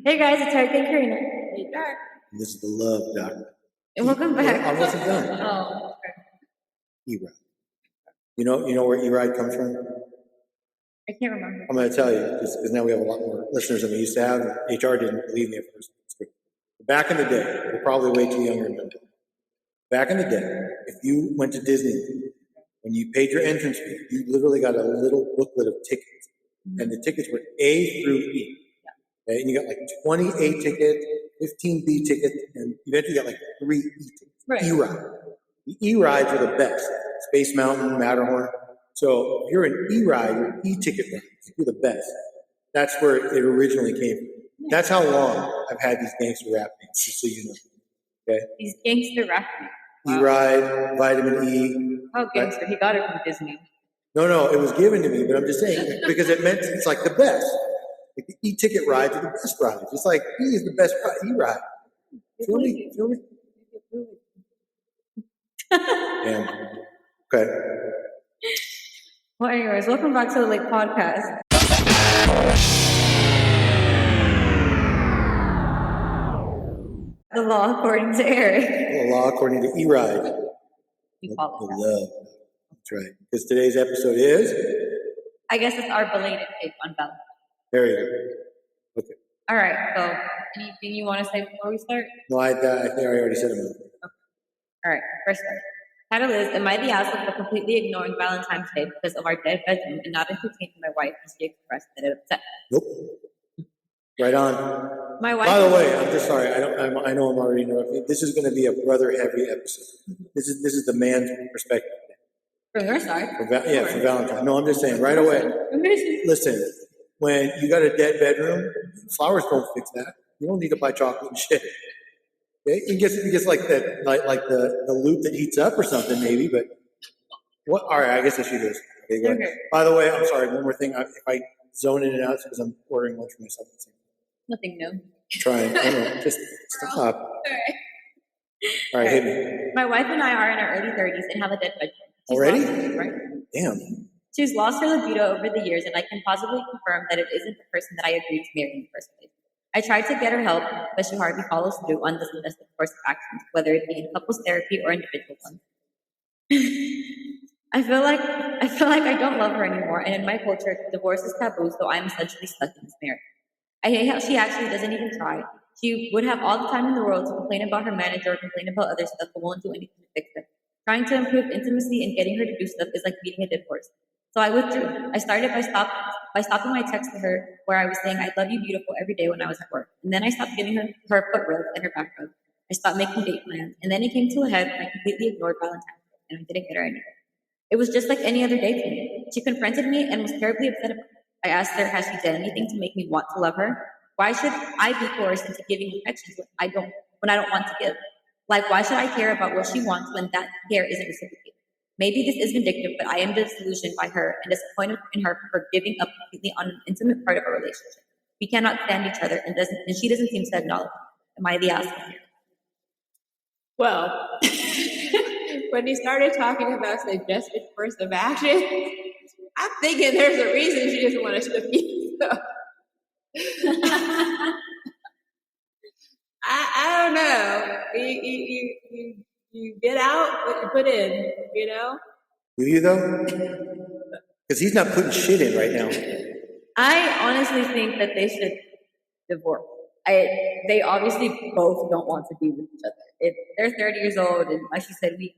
Hey guys, it's Eric and Karina. Hey, Jack. This is the Love Doctor. And welcome back. I wasn't done. Oh, okay. E-ride. You know where E-ride comes from? I can't remember. I'm going to tell you, because now we have a lot more listeners than we used to have. HR didn't believe me at first. Back in the day, we're probably way too young to remember. Back in the day, if you went to Disney, when you paid your entrance fee, you literally got a little booklet of tickets. And the tickets were A through E. Okay? And you got like 20 A tickets, 15 B tickets, and eventually you got like 3 E tickets. Right. E-ride. The E-rides are the best. Space Mountain, Matterhorn. So if you're an E-ride, you're E-ticket rides. You're the best. That's where it originally came from. That's how long I've had these gangster rap names, just so you know. Okay? These gangster rap names. Wow. E-ride, Vitamin E. Oh, gangster. He got it from Disney. No, it was given to me, but I'm just saying, because it meant it's like the best. Like the E-ticket rides are the best rides. It's like E is the best E-ride. Feel me? Yeah. Okay. Well, anyways, welcome back to the Lake Podcast. The law according to Eric. The law according to E-ride. You follow that. Love. That's right. Because today's episode is? I guess it's our belated take on Valentine. There you go. Okay. All right. So, anything you want to say before we start? No, I think I already said it. Okay. All right. First start. Title is, am I the asshole for completely ignoring Valentine's Day because of our dead bedroom and not entertaining my wife as she expressed that it upset? Nope. Right on. My wife. By the way, I'm just sorry. I know I'm already interrupting. This is going to be a brother-heavy episode. This is the man's perspective. From your side. For Valentine. No, I'm just saying right away. Listen, when you got a dead bedroom, flowers don't fix that. You don't need to buy chocolate and shit. Okay? You get like that, like the loop that heats up or something, maybe. But what? All right, I guess I should do this. Okay, go ahead. By the way, I'm sorry. One more thing. If I zone in and out, it's because I'm ordering lunch for myself. Nothing new. Trying. I don't know. Just stop. All right, hit me. My wife and I are in our early 30s and have a dead bedroom. Already? Right? Damn. She's lost her libido over the years, and I can possibly confirm that it isn't the person that I agreed to marry in the first place. I tried to get her help, but she hardly follows through on the suggested course of actions, whether it be in couples therapy or individual ones. I feel like I don't love her anymore, and in my culture, divorce is taboo, so I'm essentially stuck in this marriage. I hate how she actually doesn't even try. She would have all the time in the world to complain about her manager or complain about other stuff, but won't do anything to fix it. Trying to improve intimacy and getting her to do stuff is like beating a dead horse. So I withdrew. I started by stopping my text to her where I was saying I love you beautiful every day when I was at work. And then I stopped giving her foot rubs and her back rubs. I stopped making date plans. And then it came to a head and I completely ignored Valentine and I didn't get her anything. It was just like any other day to me. She confronted me and was terribly upset about it. I asked her, has she done anything to make me want to love her? Why should I be coerced into giving affection when I don't want to give? Like, why should I care about what she wants when that care isn't reciprocated? Maybe this is vindictive, but I am disillusioned by her and disappointed in her for giving up completely on an intimate part of our relationship. We cannot stand each other, and she doesn't seem to acknowledge it. Am I the asshole here? Well, when you started talking about suggested course of action, I'm thinking there's a reason she doesn't want to ship you. So. I don't know. You get out what you put in, you know? Do you though? Because he's not putting shit in right now. I honestly think that they should divorce. They obviously both don't want to be with each other. If they're 30 years old, and like she said, we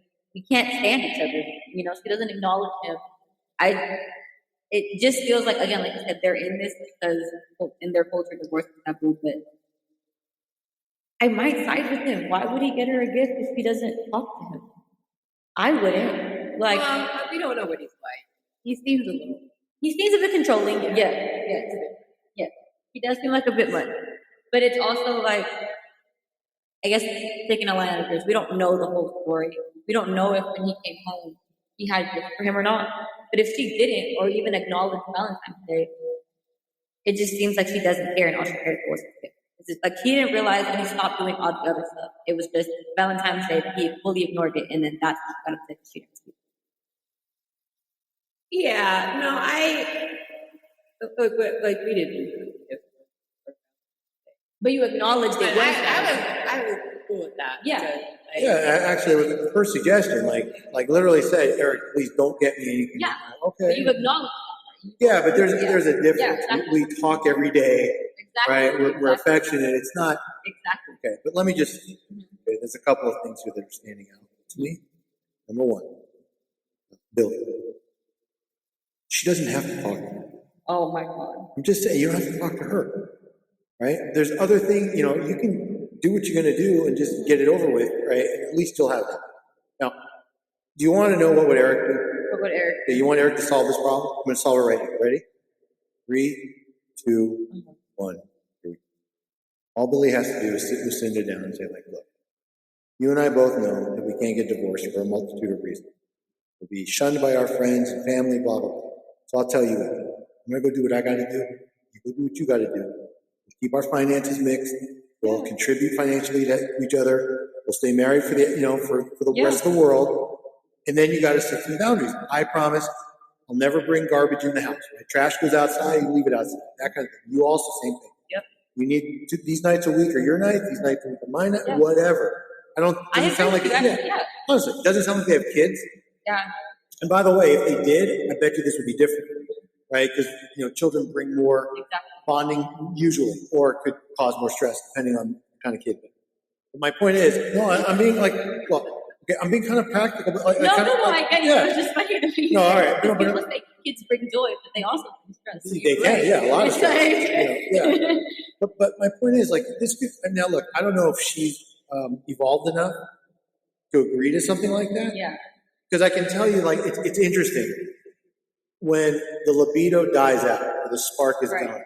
can't stand each other. You know, she doesn't acknowledge him. It just feels like, again, like I said, they're in this because in their culture, divorce is taboo, but I might side with him. Why would he get her a gift if he doesn't talk to him? I wouldn't. Like, well, we don't know what he's like. He seems a bit controlling. Yeah. He does seem like a bit much. But it's also like, I guess, taking a line out of yours. We don't know the whole story. We don't know if when he came home, he had gifts for him or not. But if she didn't, or even acknowledged Valentine's Day, it just seems like she doesn't care and all she cared for was his gift. It's just like he didn't realize when he stopped doing all the other stuff. It was just Valentine's Day that he fully ignored it, and then that's what got upset she didn't speak. Yeah, no, like we didn't. But you acknowledge they But were I was cool with that. Yeah. because Actually, it was the first suggestion, like literally said, Eric, please don't get me anything. Yeah. Okay. But you acknowledge Yeah, but there's a difference. Yeah, exactly. We talk every day, exactly. right? We're exactly. affectionate. It's not Exactly. okay. But let me just. Okay, there's a couple of things here that are standing out to me. Number one, Billy. She doesn't have to talk to me. Oh my God. I'm just saying, you don't have to talk to her, right? There's other things, you can do what you're going to do and just get it over with, right? And at least you'll have that. Now, do you want to know what would Eric do? What would Eric? Okay, you want Eric to solve this problem? I'm going to solve it right now. Ready? 3, 2, 1. Here we go. All Billy has to do is sit Lucinda down and say, like, look, you and I both know that we can't get divorced for a multitude of reasons. We'll be shunned by our friends and family, blah, blah, blah. So I'll tell you what. I'm going to go do what I got to do. You go do what you got to do. We'll keep our finances mixed. We'll contribute financially to each other. We'll stay married for the rest of the world. And then you got to set some boundaries. I promise I'll never bring garbage in the house. Right? Trash goes outside, you leave it outside. That kind of thing. You also, same thing. Yep. You need these nights a week are your nights, these nights a week are my night, whatever. Doesn't sound like honestly, it doesn't sound like they have kids. Yeah. And by the way, if they did, I bet you this would be different, right? Because children bring more bonding usually, or it could cause more stress depending on the kind of kid. But my point is, no, I'm being I'm being kind of practical. But I get it. It was just funny to me. No, all right. People say kids bring joy, but they also bring stress. They can, a lot of stress. But my point is, this could, now look, I don't know if she's evolved enough to agree to something like that. Yeah. Because I can tell you, it's interesting when the libido dies out, or the spark is gone. Right.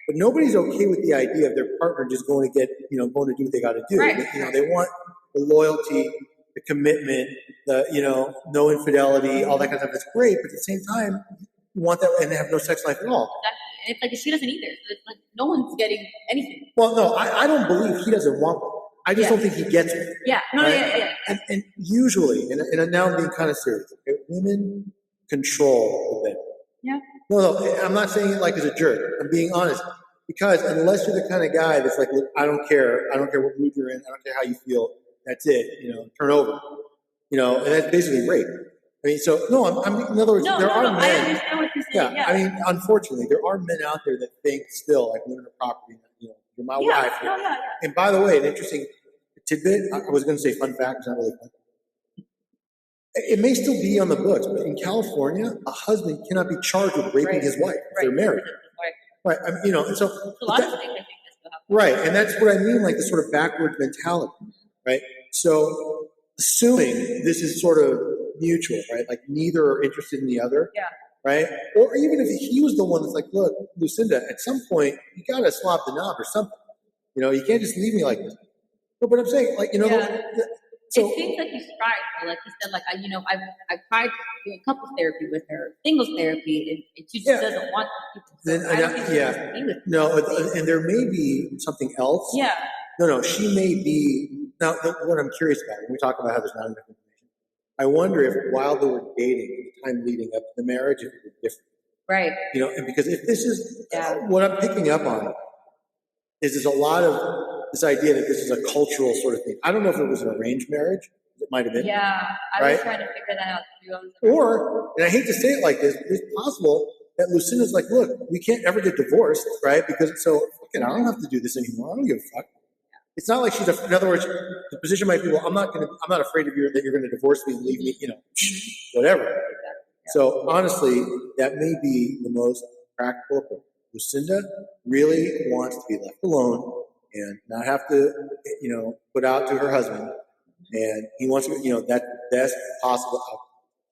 But nobody's okay with the idea of their partner just going to do what they got to do. Right. They want the loyalty, the commitment, the no infidelity, all that kind of stuff. That's great, but at the same time, you want that, and they have no sex life at all. Exactly. And it's she doesn't either. So it's no one's getting anything. Well, no, I don't believe he doesn't want one. I just don't think he gets it. Yeah. No, right? yeah. And usually, and now I'm being kind of serious, okay, women control the bed. Yeah. No, I'm not saying it as a jerk. I'm being honest. Because unless you're the kind of guy that's like, look, I don't care what mood you're in, I don't care how you feel, that's it, turn over. And that's basically rape. I mean, so, no, in other words, there are men. I understand what you're saying. Yeah, I mean, unfortunately, there are men out there that think still like women are property, you're my wife. Yeah. And by the way, an interesting tidbit, I was going to say fun fact, it's not really fun. It may still be on the books, but in California, a husband cannot be charged with raping his wife if they're married. Right. And so, a lot of things I think this will happen. right. And that's what I mean, the sort of backwards mentality, right? So, assuming this is sort of mutual, right? Neither are interested in the other. Yeah. Right. Or even if he was the one that's like, look, Lucinda, at some point, you got to swap the knob or something. You can't just leave me like this. But I'm saying, so, it seems like he's tried, though. Like he said, I've tried doing couples therapy with her, singles therapy, and she just doesn't want people. So I don't think she wants to be with no, and there may be something else. Yeah. No, she may be. Now, what I'm curious about, when we talk about how there's not enough information, I wonder if while they were dating, the time leading up to the marriage, if it was different. Right. And because if this is what I'm picking up on, is there's a lot of this idea that this is a cultural sort of thing. I don't know if it was an arranged marriage. It might have been. Yeah, I was trying to figure that out too. Or, and I hate to say it like this, but it's possible that Lucinda's like, look, we can't ever get divorced, right? Because I don't have to do this anymore. I don't give a fuck. It's not like in other words, the position might be, well, I'm not afraid of that you're going to divorce me and leave me, whatever. So honestly, that may be the most practical approach. Lucinda really wants to be left alone and not have to, put out to her husband. And he wants to, that's the best possible outcome.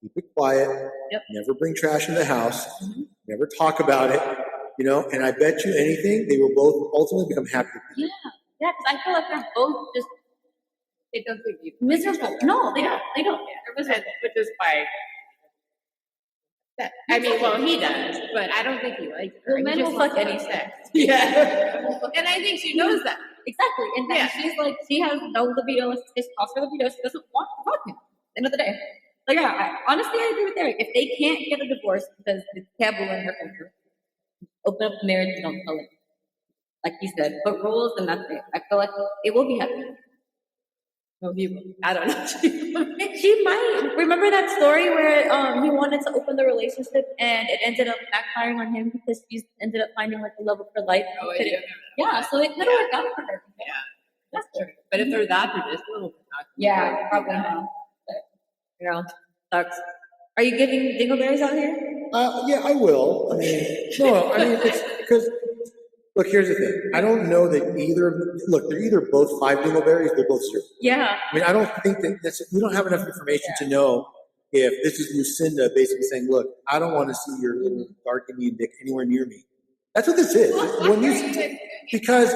Keep it quiet. Yep. Never bring trash in the house. Never talk about it. And I bet you anything, they will both ultimately become happy. Yeah, because I feel like they're both just It doesn't give you miserable. No, they don't. They don't. They're miserable, which is why. I mean, well, he does, but I don't think he likes her. Well, men will fuck any sex. Yeah. And I think she knows that. Exactly. And then she's like, she has no libido. It's cost her libido. She doesn't want to fuck him. At the end of the day. So yeah, honestly, I agree with Eric. If they can't get a divorce because it's taboo in their culture, open up the marriage and don't tell it. like you said, put rules and that's it. I feel like it will be happy. Well, I don't know. She might. Remember that story where he wanted to open the relationship and it ended up backfiring on him because she ended up finding like the love of her life. Oh, yeah. Yeah, so it could have worked out for her. Yeah, that's true. But if they're that traditional, Yeah, probably not. But, you know, sucks. Are you giving dingleberries out here? Yeah, I will. I mean, no, I mean, it's because, look, here's the thing. I don't know that either of them, look, they're either both 5 dingleberries, they're both 0. Yeah. I mean, I don't think we don't have enough information to know if this is Lucinda basically saying, look, I don't want to see your little dark Indian dick anywhere near me. That's what this is. Because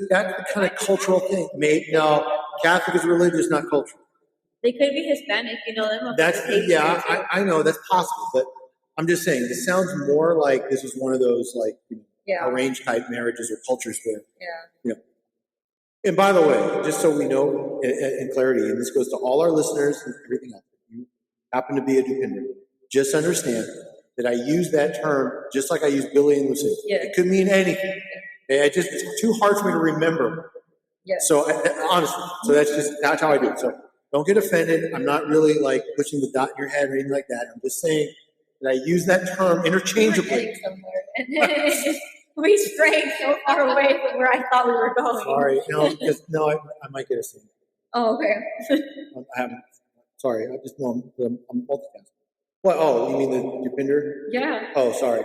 that's the kind of cultural thing. No, Catholic is religious, not cultural. They could be Hispanic, you know them. I know that's possible, but I'm just saying this sounds more like this is one of those like arranged type marriages or cultures where And by the way, just so we know in clarity, and this goes to all our listeners and everything else, if you happen to be a Dupinder, just understand that I use that term just like I use Billy and Lucy. Yeah. It could mean anything. It's too hard for me to remember. Yeah. So honestly, so that's how I do it. So don't get offended. I'm not really like pushing the dot in your head or anything like that. I'm just saying that I use that term interchangeably. We strayed so far away from where I thought we were going. Sorry, I might get a scene. Oh, okay. I haven't. Sorry, I'm multitasking. What? Oh, you mean the Dupinder? Yeah. Oh, sorry.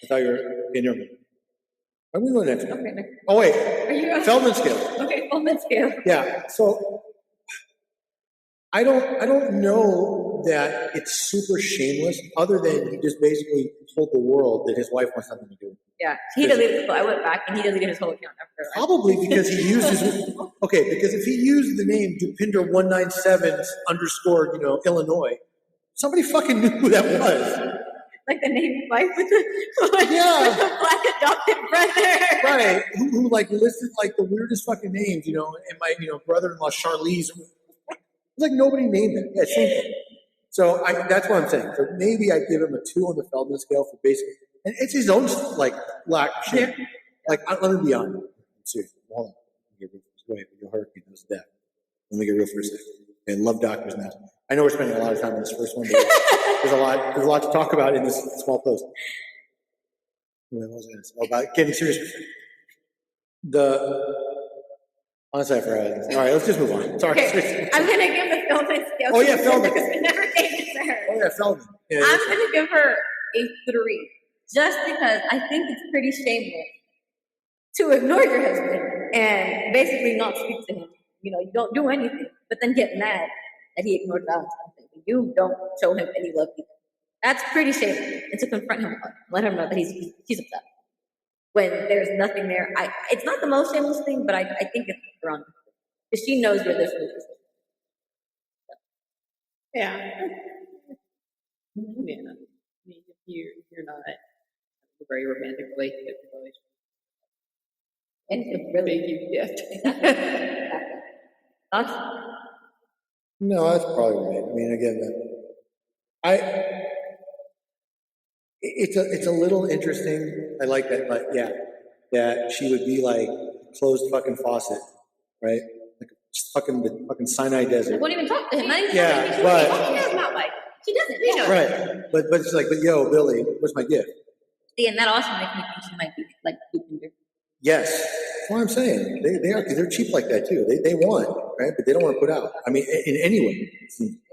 I thought you were in your. Are we going next? Okay, next. Oh wait. Are you Feldman scale. Okay, Feldman scale. Yeah. So I don't know that it's super shameless, other than he just basically told the world that his wife wants something to do with it. Yeah, he deleted. I went back and he deleted his whole account after. Probably because he used his. Okay, because if he used the name Dupinder 197 _ Illinois, somebody fucking knew who that was. Like the name wife with the black adopted brother. Right. Who like listed like the weirdest fucking names, and my brother-in-law Charlize. It's like nobody named it. Yeah, same thing. So that's what I'm saying. So maybe I give him a 2 on the Feldman scale for basic, and it's his own like lack of shit. Like let me be honest. Seriously, hold on. Wait, you'll hurt me. This death. Let me get real for a second. And love doctors now. I know we're spending a lot of time on this first one, but there's a lot to talk about in this small post. What was I going to say? About getting serious. Honestly, I forgot. All right, let's just move on. Sorry. Okay, I'm going to give the Feldman scale. Oh, yeah, Feldman. Because we never gave it to her. Oh, yeah, Feldman. Yeah, I'm going to give her a 3. Just because I think it's pretty shameless to ignore your husband and basically not speak to him. You don't do anything, but then get mad that he ignored Valentine. You don't show him any love either. That's pretty shameless. And to confront him, let him know that he's upset. When there's nothing there. It's not the most shameless thing, but I think it's wrong. Because she knows where this is. Yeah. I mean, if you're not a very romantic relationship, And it's a really big gift. Thoughts? No, that's probably right. I mean, again, it's a little interesting. I like that, but yeah, that she would be like closed fucking faucet, right? Like just the fucking Sinai Desert. I won't even talk to him. Not even Yeah, but she doesn't. Right, but it's like, but yo, Billy, where's my gift? See, and that also makes me think she might be like Dupinder. Yes, that's what I'm saying. They are, because they're cheap like that too. They want, right? But they don't want to put out. I mean, in any way.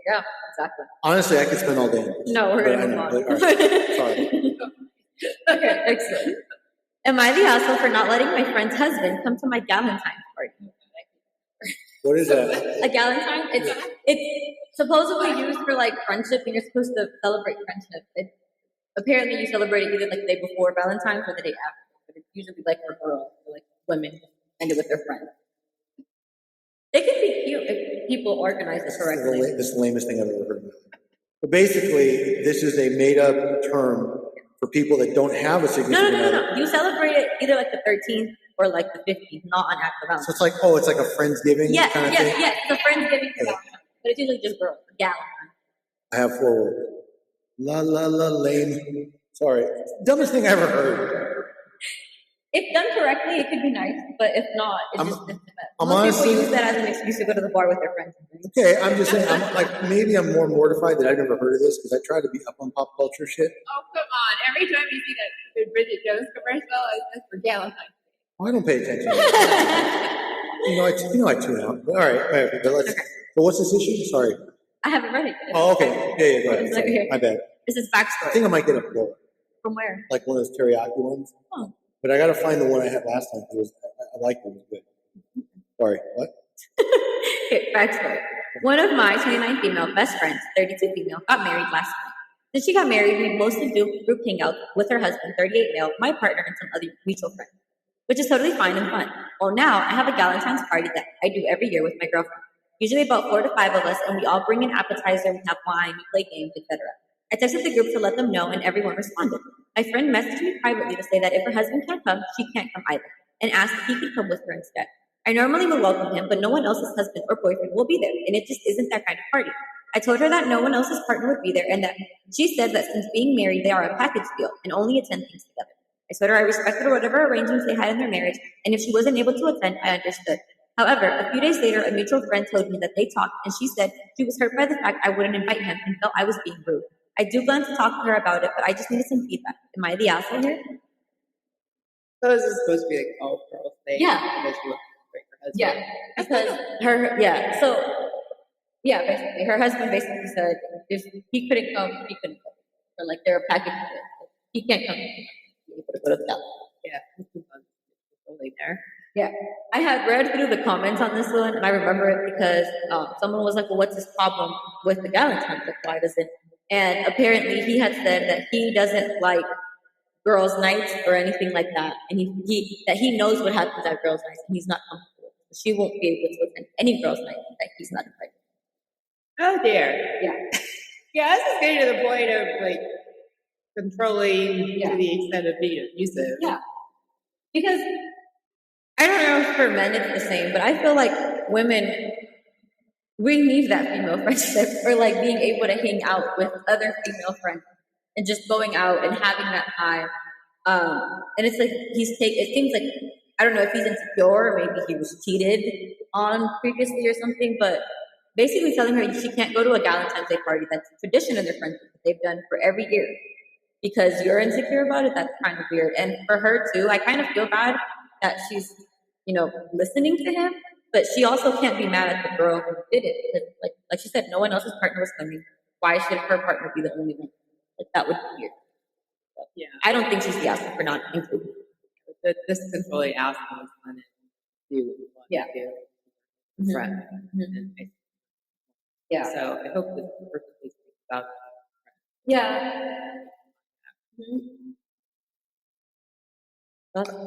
Yeah, exactly. Honestly, I could spend all day. No, we're going to move on. Sorry. Okay, excellent. Am I the asshole for not letting my friend's husband come to my Galentine party? What is that? A Galentine? It's supposedly used for like friendship, and you're supposed to celebrate friendship. Apparently, you celebrate it either like the day before Valentine's or the day after. But it's usually like for girls, or like women, and it with their friends. It can be cute if people organize it correctly. This is the lamest thing I've ever heard. But basically, this is a made-up term for people that don't have a significant other. No. You celebrate it either like the 13th or like the 15th, not on actual Valentine's. So it's like a Friendsgiving kind of thing? Yes. It's a Friendsgiving for Valentine's. But it's usually just girls. Galentine. I have 4 words. La, lame. Sorry. Dumbest thing I ever heard. If done correctly, it could be nice, but if not, it's just a mess. I'm Most honestly- people use that as an excuse to go to the bar with their friends. Okay, I'm just saying, maybe I'm more mortified that I've never heard of this because I try to be up on pop culture shit. Oh, come on. Every time you see that Bridget Jones commercial, it's for Galentine. Oh, I don't pay attention. I tune out. All right, but let's. But what's this issue? Sorry. I haven't read it. Oh, okay. Yeah, go ahead. It's Sorry. okay. My bad. This is I backstory. think I might get a blow, From where? like one of those teriyaki ones. Oh. But I got to find the one I had last time because I liked it. It was good. Sorry. What? Okay, backstory. One of my 29 female best friends, 32 female, got married last month. Since she got married, we mostly do group hangouts with her husband, 38 male, my partner, and some other mutual friends, which is totally fine and fun. Well, now I have a Galentine's party that I do every year with my girlfriend. Usually about 4 to 5 of us, and we all bring an appetizer, we have wine, we play games, etc. I texted the group to let them know, and everyone responded. My friend messaged me privately to say that if her husband can't come, she can't come either, and asked if he could come with her instead. I normally would welcome him, but no one else's husband or boyfriend will be there, and it just isn't that kind of party. I told her that no one else's partner would be there, and that she said that since being married, they are a package deal and only attend things together. I told her I respected whatever arrangements they had in their marriage, and if she wasn't able to attend, I understood. However, a few days later, a mutual friend told me that they talked, and she said she was hurt by the fact I wouldn't invite him and felt I was being rude. I do plan to talk to her about it, but I just needed some feedback. Am I the asshole here? So is this supposed to be like all girls thing? Yeah. Because she wants to break her husband? Yeah, because basically, her husband basically said if he couldn't come, he couldn't come. Or like they're a package deal. He can't come. He would go to the gala. Yeah. This is totally there. Yeah, I had read through the comments on this one, and I remember it because someone was like, "Well, what's his problem with the Galentine? Like, why doesn't?" And apparently, he had said that he doesn't like girls' nights or anything like that, and he knows what happens at girls' nights, and he's not comfortable. She won't be able to attend any girls' night that he's not invited. Oh dear. Yeah, Yeah, this is getting to the point of like controlling Yeah. to the extent of being abusive. yeah, because I don't know if for men it's the same, but I feel like women, we need that female friendship or like being able to hang out with other female friends and just going out and having that time. And it's like it seems like, I don't know if he's insecure or maybe he was cheated on previously or something, but basically telling her she can't go to a Galentine's Day party. That's a tradition in their friendship that they've done for every year. Because you're insecure about it, that's kind of weird. And for her too, I kind of feel bad that she's, listening to him, but she also can't be mad at the girl who did it. Because like she said, no one else's partner was coming. Why should her partner be the only one? Like that would be weird. So, Yeah. I don't think she's the asshole for not including. This controlling asshole is going to do what you want Yeah. to do. Mhm. Friend. Mhm. And Yeah. so I hope this person speaks about Yeah. Mhm.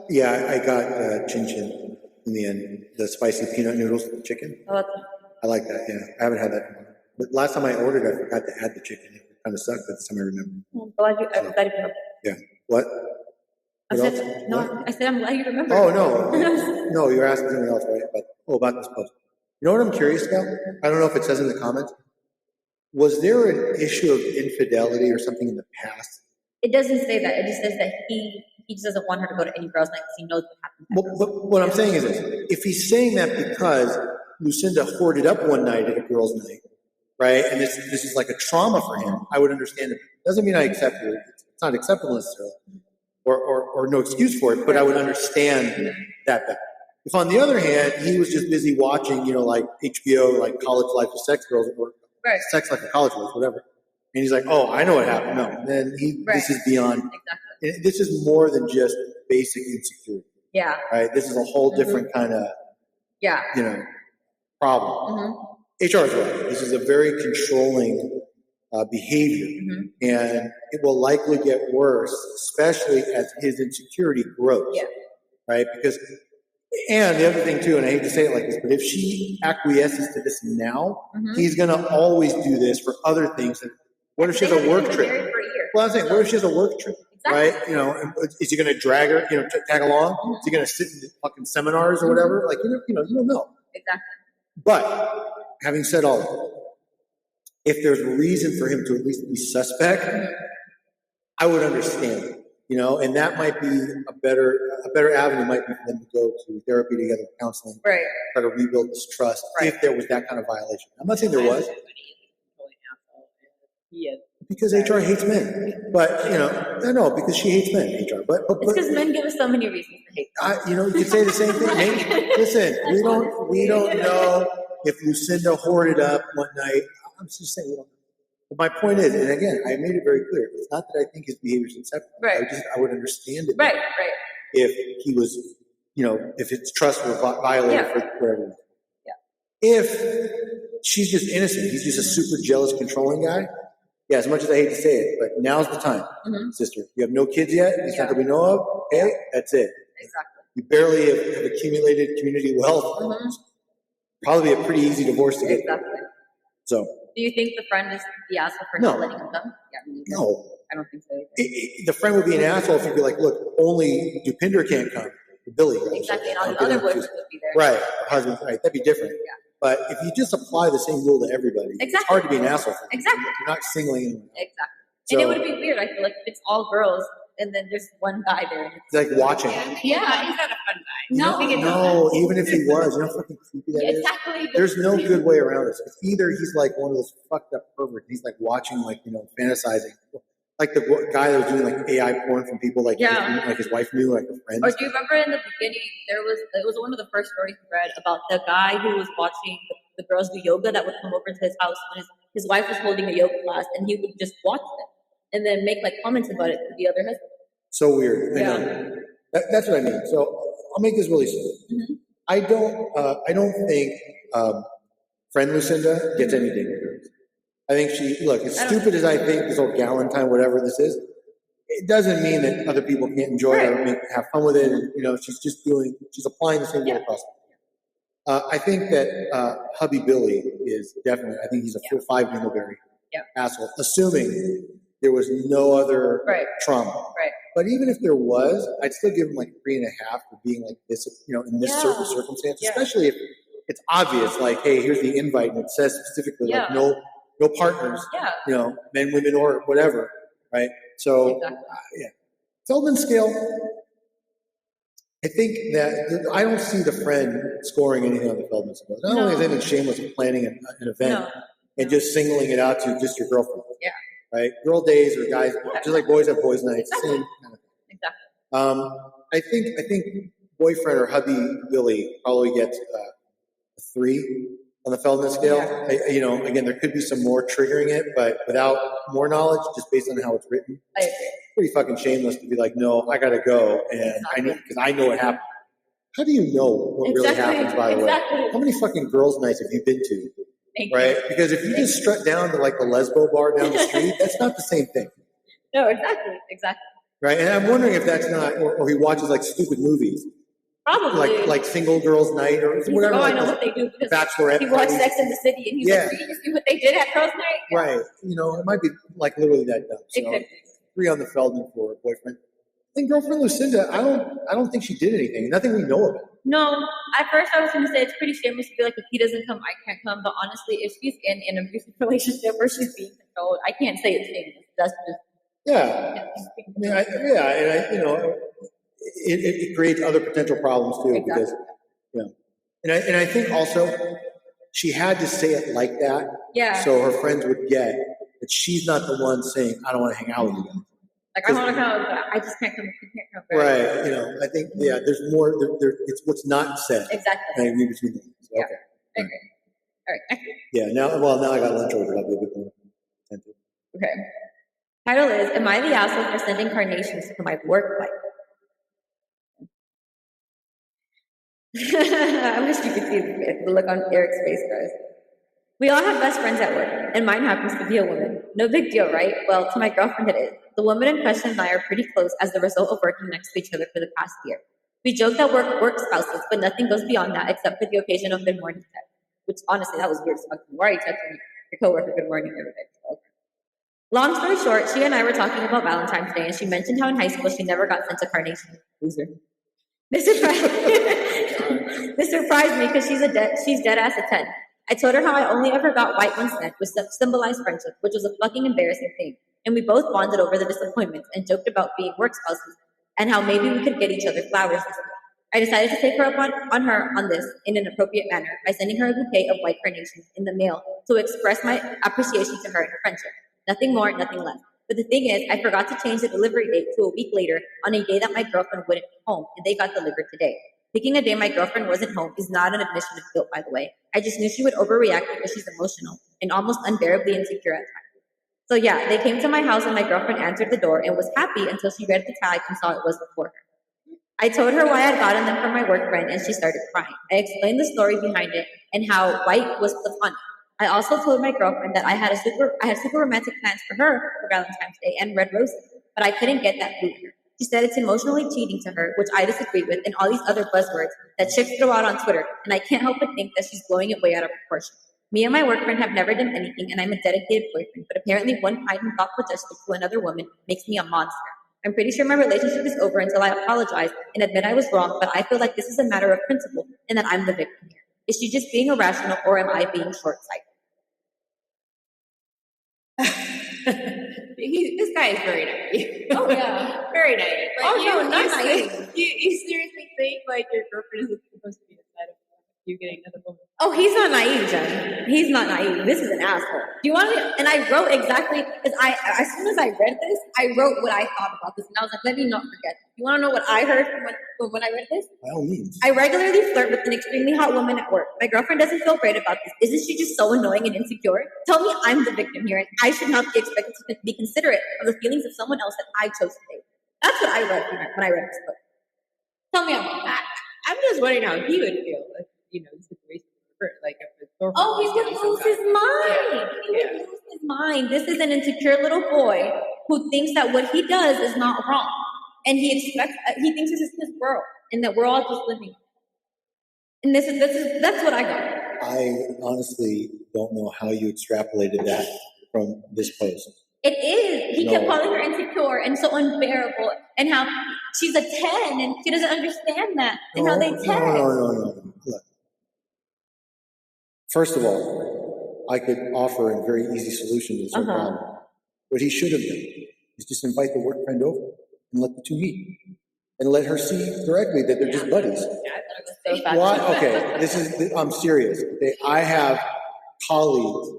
Yeah, I got chin chin in the end. The spicy peanut noodles with chicken. Oh, I like that. Yeah, I haven't had that. In a while. But last time I ordered, I forgot to add the chicken. It kind of sucked, but this time I remember. I'm glad you remember. Yeah. What? I What else? said, no, What? I said I'm glad you remember. Oh no, no, you're asking something else, right? About this post. You know what I'm curious about? I don't know if it says in the comments. Was there an issue of infidelity or something in the past? It doesn't say that. It just says that he just doesn't want her to go to any girls' night because he knows what happens. At girls' But what I'm saying is this: if he's saying that because Lucinda hoarded up one night at a girls' night, right, and this is like a trauma for him, I would understand it. Doesn't mean I accept it. It's not acceptable necessarily, or no excuse for it. But I would understand that better. If on the other hand, he was just busy watching, like HBO, like College Life of Sex Girls, or Right. Sex Life of College Girls, whatever. And he's like, "Oh, I know what happened." No, then this is beyond. Exactly. This is more than just basic insecurity, Yeah. right? This is a whole different kind of, Yeah. problem. Mm-hmm. HR is right. This is a very controlling behavior, Mm-hmm. and it will likely get worse, especially as his insecurity grows. Yeah. Right? And the other thing too, and I hate to say it like this, but if she acquiesces to this now, Mhm. he's going to always do this for other things. What if she has a work trip? Married for a year. Well, I'm saying, what if she has a work trip? Exactly. Right? Is he going to drag her, tag along? Mhm. Is he going to sit in fucking seminars or whatever? Like, you don't know. Exactly. But having said all of that, if there's a reason for him to at least be suspect, I would understand it. you know, and that might be a better avenue might be for them to go to therapy together, counseling, Right. try to rebuild this trust if there was that kind of violation. I'm not saying there was. Because HR hates men, but you know, no, because she hates men, HR. But It's because men give us so many reasons to hate. you know, you could say the same thing. Maybe, listen, we don't know if Lucinda hoarded up one night. I'm just saying we don't know. But my point is, and again, I made it very clear. It's not that I think his behavior is acceptable. Right. I would understand it. Right. If he was, you know, if his trust were violated for everyone. Yeah. If she's just innocent, he's just a super jealous, controlling guy. Yeah, as much as I hate to say it, but now's the time, sister. You have no kids yet, at least not that we know of. Okay, that's it. Exactly. You barely have accumulated community wealth. Probably a pretty easy divorce to get. Exactly. So. Do you think the friend is the asshole for not letting him come? Yeah, no. I don't think so either. The friend would be an asshole if you'd be like, look, only Dupinder can't come. Billy. Right? Exactly, and all the other boys would be there. Right, her husband, right, that'd be different. Yeah. But if you just apply the same rule to everybody, it's hard to be an asshole. Exactly. You're not singling anyone out. Exactly. So, and it would be weird, I feel like, if it's all girls and then there's one guy there. It's like watching. Yeah, he's not a fun guy. No, even if he was, you know how fucking creepy that is? Exactly. There's no good way around this. Either he's like one of those fucked up perverts, he's like watching, like, you know, fantasizing. Like the guy that was doing like AI porn from people like his wife knew, like her friends. Or do you remember in the beginning, it was one of the first stories we read about the guy who was watching the girls do yoga that would come over to his house when his wife was holding a yoga class, and he would just watch them and then make like comments about it to the other husband. So weird. Yeah. I know. That's what I mean. So I'll make this really simple. I don't think friend Lucinda gets any dignity. I think as stupid as I think this whole Galentine, whatever this is, it doesn't mean that other people can't enjoy it or have fun with it. And, you know, she's applying the same rule across. I think that hubby Billy is definitely, I think he's a 5 dingleberry asshole, assuming there was no other trauma. Right. But even if there was, I'd still give him like 3.5 for being like this, you know, in this certain circumstance, especially if it's obvious, like, hey, here's the invite, and it says specifically like no partners, you know, men, women, or whatever, right? So, Feldman scale, I think that I don't see the friend scoring anything on the Feldman scale. I don't think there's anything shameless in planning an event and just singling it out to just your girlfriend. Yeah. Right? Girl days or guys, just like boys have boys' nights, same kind of thing. Exactly. I think boyfriend or hubby Billy probably gets a 3 on the Feldman scale. You know, again, there could be some more triggering it, but without more knowledge, just based on how it's written, pretty fucking shameless to be like, no, I gotta go, and because I know what happened. How do you know what really happens, by the way? How many fucking girls' nights have you been to? Right? Because if you just strut down to like the Lesbo bar down the street, that's not the same thing. No, exactly. Right? And I'm wondering if that's not, or he watches like stupid movies. Probably. Like Single Girls Night or whatever. I know what they do because Bachelorette he watched Sex in the City and he's like, did you see what they did at Girls Night? Yeah. Right. You know, it might be like literally that dumb. So 3 on the Feldman for a boyfriend. And girlfriend Lucinda, I don't think she did anything. Nothing we know of it. No, at first I was going to say it's pretty shameless to be like, if he doesn't come, I can't come. But honestly, if she's in an abusive relationship where she's being controlled, I can't say it's shameless. That's just I mean, you know, it creates other potential problems too because and I think also she had to say it like that, so her friends would get that she's not the one saying, "I don't want to hang out with you guys." Like, I want to come, but I just can't come. You can't come. Right. You know, I think, there's more, it's what's not said. Exactly. I agree between them. So, okay. Okay. All right. Yeah, now I got lunch over, I'll be a bit more attentive. Okay. Title is, Am I the Asshole for Sending Carnations to My Work Wife? I wish you could see the look on Eric's face, guys. We all have best friends at work, and mine happens to be a woman. No big deal, right? Well, to my girlfriend it is. The woman in question and I are pretty close as the result of working next to each other for the past year. We joke that we're work spouses, but nothing goes beyond that except for the occasion of good morning text. Which, honestly, that was weird as fuck. Why are you texting your coworker good morning every day? Okay. Long story short, she and I were talking about Valentine's Day, and she mentioned how in high school she never got sent a carnation. Loser. This surprised me because she's dead ass a 10. I told her how I only ever got white ones sent, which symbolized friendship, which was a fucking embarrassing thing. and we both bonded over the disappointments and joked about being work spouses and how maybe we could get each other flowers this year. I decided to take her up on this in an appropriate manner by sending her a bouquet of white carnations in the mail to express my appreciation to her and her friendship. Nothing more, nothing less. But the thing is, I forgot to change the delivery date to a week later on a day that my girlfriend wouldn't be home, and they got delivered today. Picking a day my girlfriend wasn't home is not an admission of guilt, by the way. I just knew she would overreact because she's emotional and almost unbearably insecure at times. So yeah, they came to my house and my girlfriend answered the door and was happy until she read the tag and saw it was for her. I told her why I'd gotten them from my work friend and she started crying. I explained the story behind it and how white was platonic. I also told my girlfriend that I had super romantic plans for her for Valentine's Day and red roses, but I couldn't get that through to her. She said it's emotionally cheating to her, which I disagree with, and all these other buzzwords that chicks throw out on Twitter, and I can't help but think that she's blowing it way out of proportion. Me and my work friend have never done anything, and I'm a dedicated boyfriend, but apparently one kind and thoughtful gesture to another woman makes me a monster. I'm pretty sure my relationship is over until I apologize and admit I was wrong, but I feel like this is a matter of principle and that I'm the victim here. Is she just being irrational or am I being short-sighted? This guy is very naive. Oh, yeah. Very naive. Like, Oh, no, not naive. You seriously think like your girlfriend is supposed to be inside of you getting another woman? Oh, he's not naive, Jen. He's not naive. This is an asshole. Do you want to? And I wrote exactly, because as soon as I read this, I wrote what I thought about this. And I was like, let me not forget. You want to know what I heard when I read this? By all means. I regularly flirt with an extremely hot woman at work. My girlfriend doesn't feel great about this. Isn't she just so annoying and insecure? Tell me I'm the victim here, and I should not be expected to be considerate of the feelings of someone else that I chose to date. That's what I read when I read this book. Tell me I'm wrong. I'm just wondering how he would feel if, the situation were like if his girlfriend. Oh, he would lose his mind. He would lose his mind. This is an insecure little boy who thinks that what he does is not wrong. And he thinks this is his world and that we're all just living. And that's what I got. I honestly don't know how you extrapolated that from this post. It is. He kept calling her insecure and so unbearable, and how she's a 10 and she doesn't understand that, and how they text. No. Look. First of all, I could offer a very easy solution to this problem. What he should have done is just invite the work friend over and let the two meet. And let her see directly that they're just buddies. Yeah, I thought it was so fast. Okay, I'm serious. Okay, I have colleagues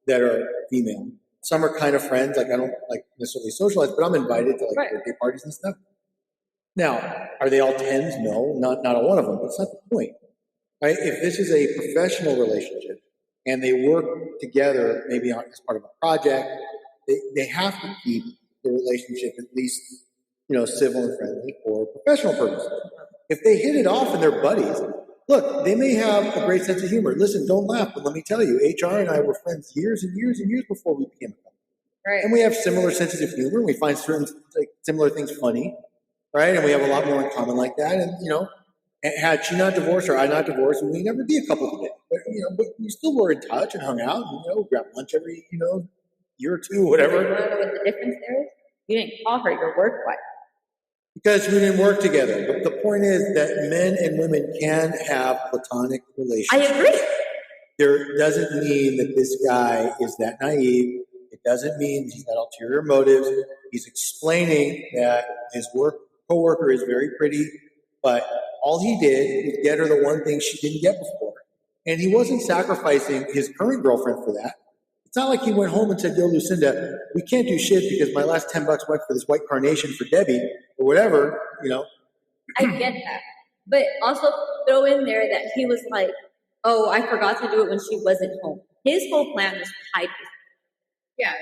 that are female. Some are kind of friends, like I don't like necessarily socialize, but I'm invited to like birthday parties and stuff. Now, are they all 10s? No, not a one of them, but that's not the point. Right? If this is a professional relationship and they work together, maybe as part of a project, they have to keep the relationship at least, civil and friendly for professional purposes. If they hit it off and they're buddies, look, they may have a great sense of humor. Listen, don't laugh, but let me tell you, HR and I were friends years and years and years before we became a couple. Right. And we have similar senses of humor. We find certain similar things funny, right? And we have a lot more in common like that. And, had she not divorced or I not divorced, we never be a couple today. But we still were in touch and hung out and, grabbed lunch every, year or two, whatever. You want to know what the difference there is? You didn't call her your work wife. Because we didn't work together. But the point is that men and women can have platonic relationships. I agree. There doesn't mean that this guy is that naive. It doesn't mean he's got ulterior motives. He's explaining that his coworker is very pretty, but all he did was get her the one thing she didn't get before. And he wasn't sacrificing his current girlfriend for that. It's not like he went home and said, yo, Lucinda, we can't do shit because my last $10 went for this white carnation for Debbie or whatever, I get that. But also throw in there that he was like, oh, I forgot to do it when she wasn't home. His whole plan was to hide this. Yeah.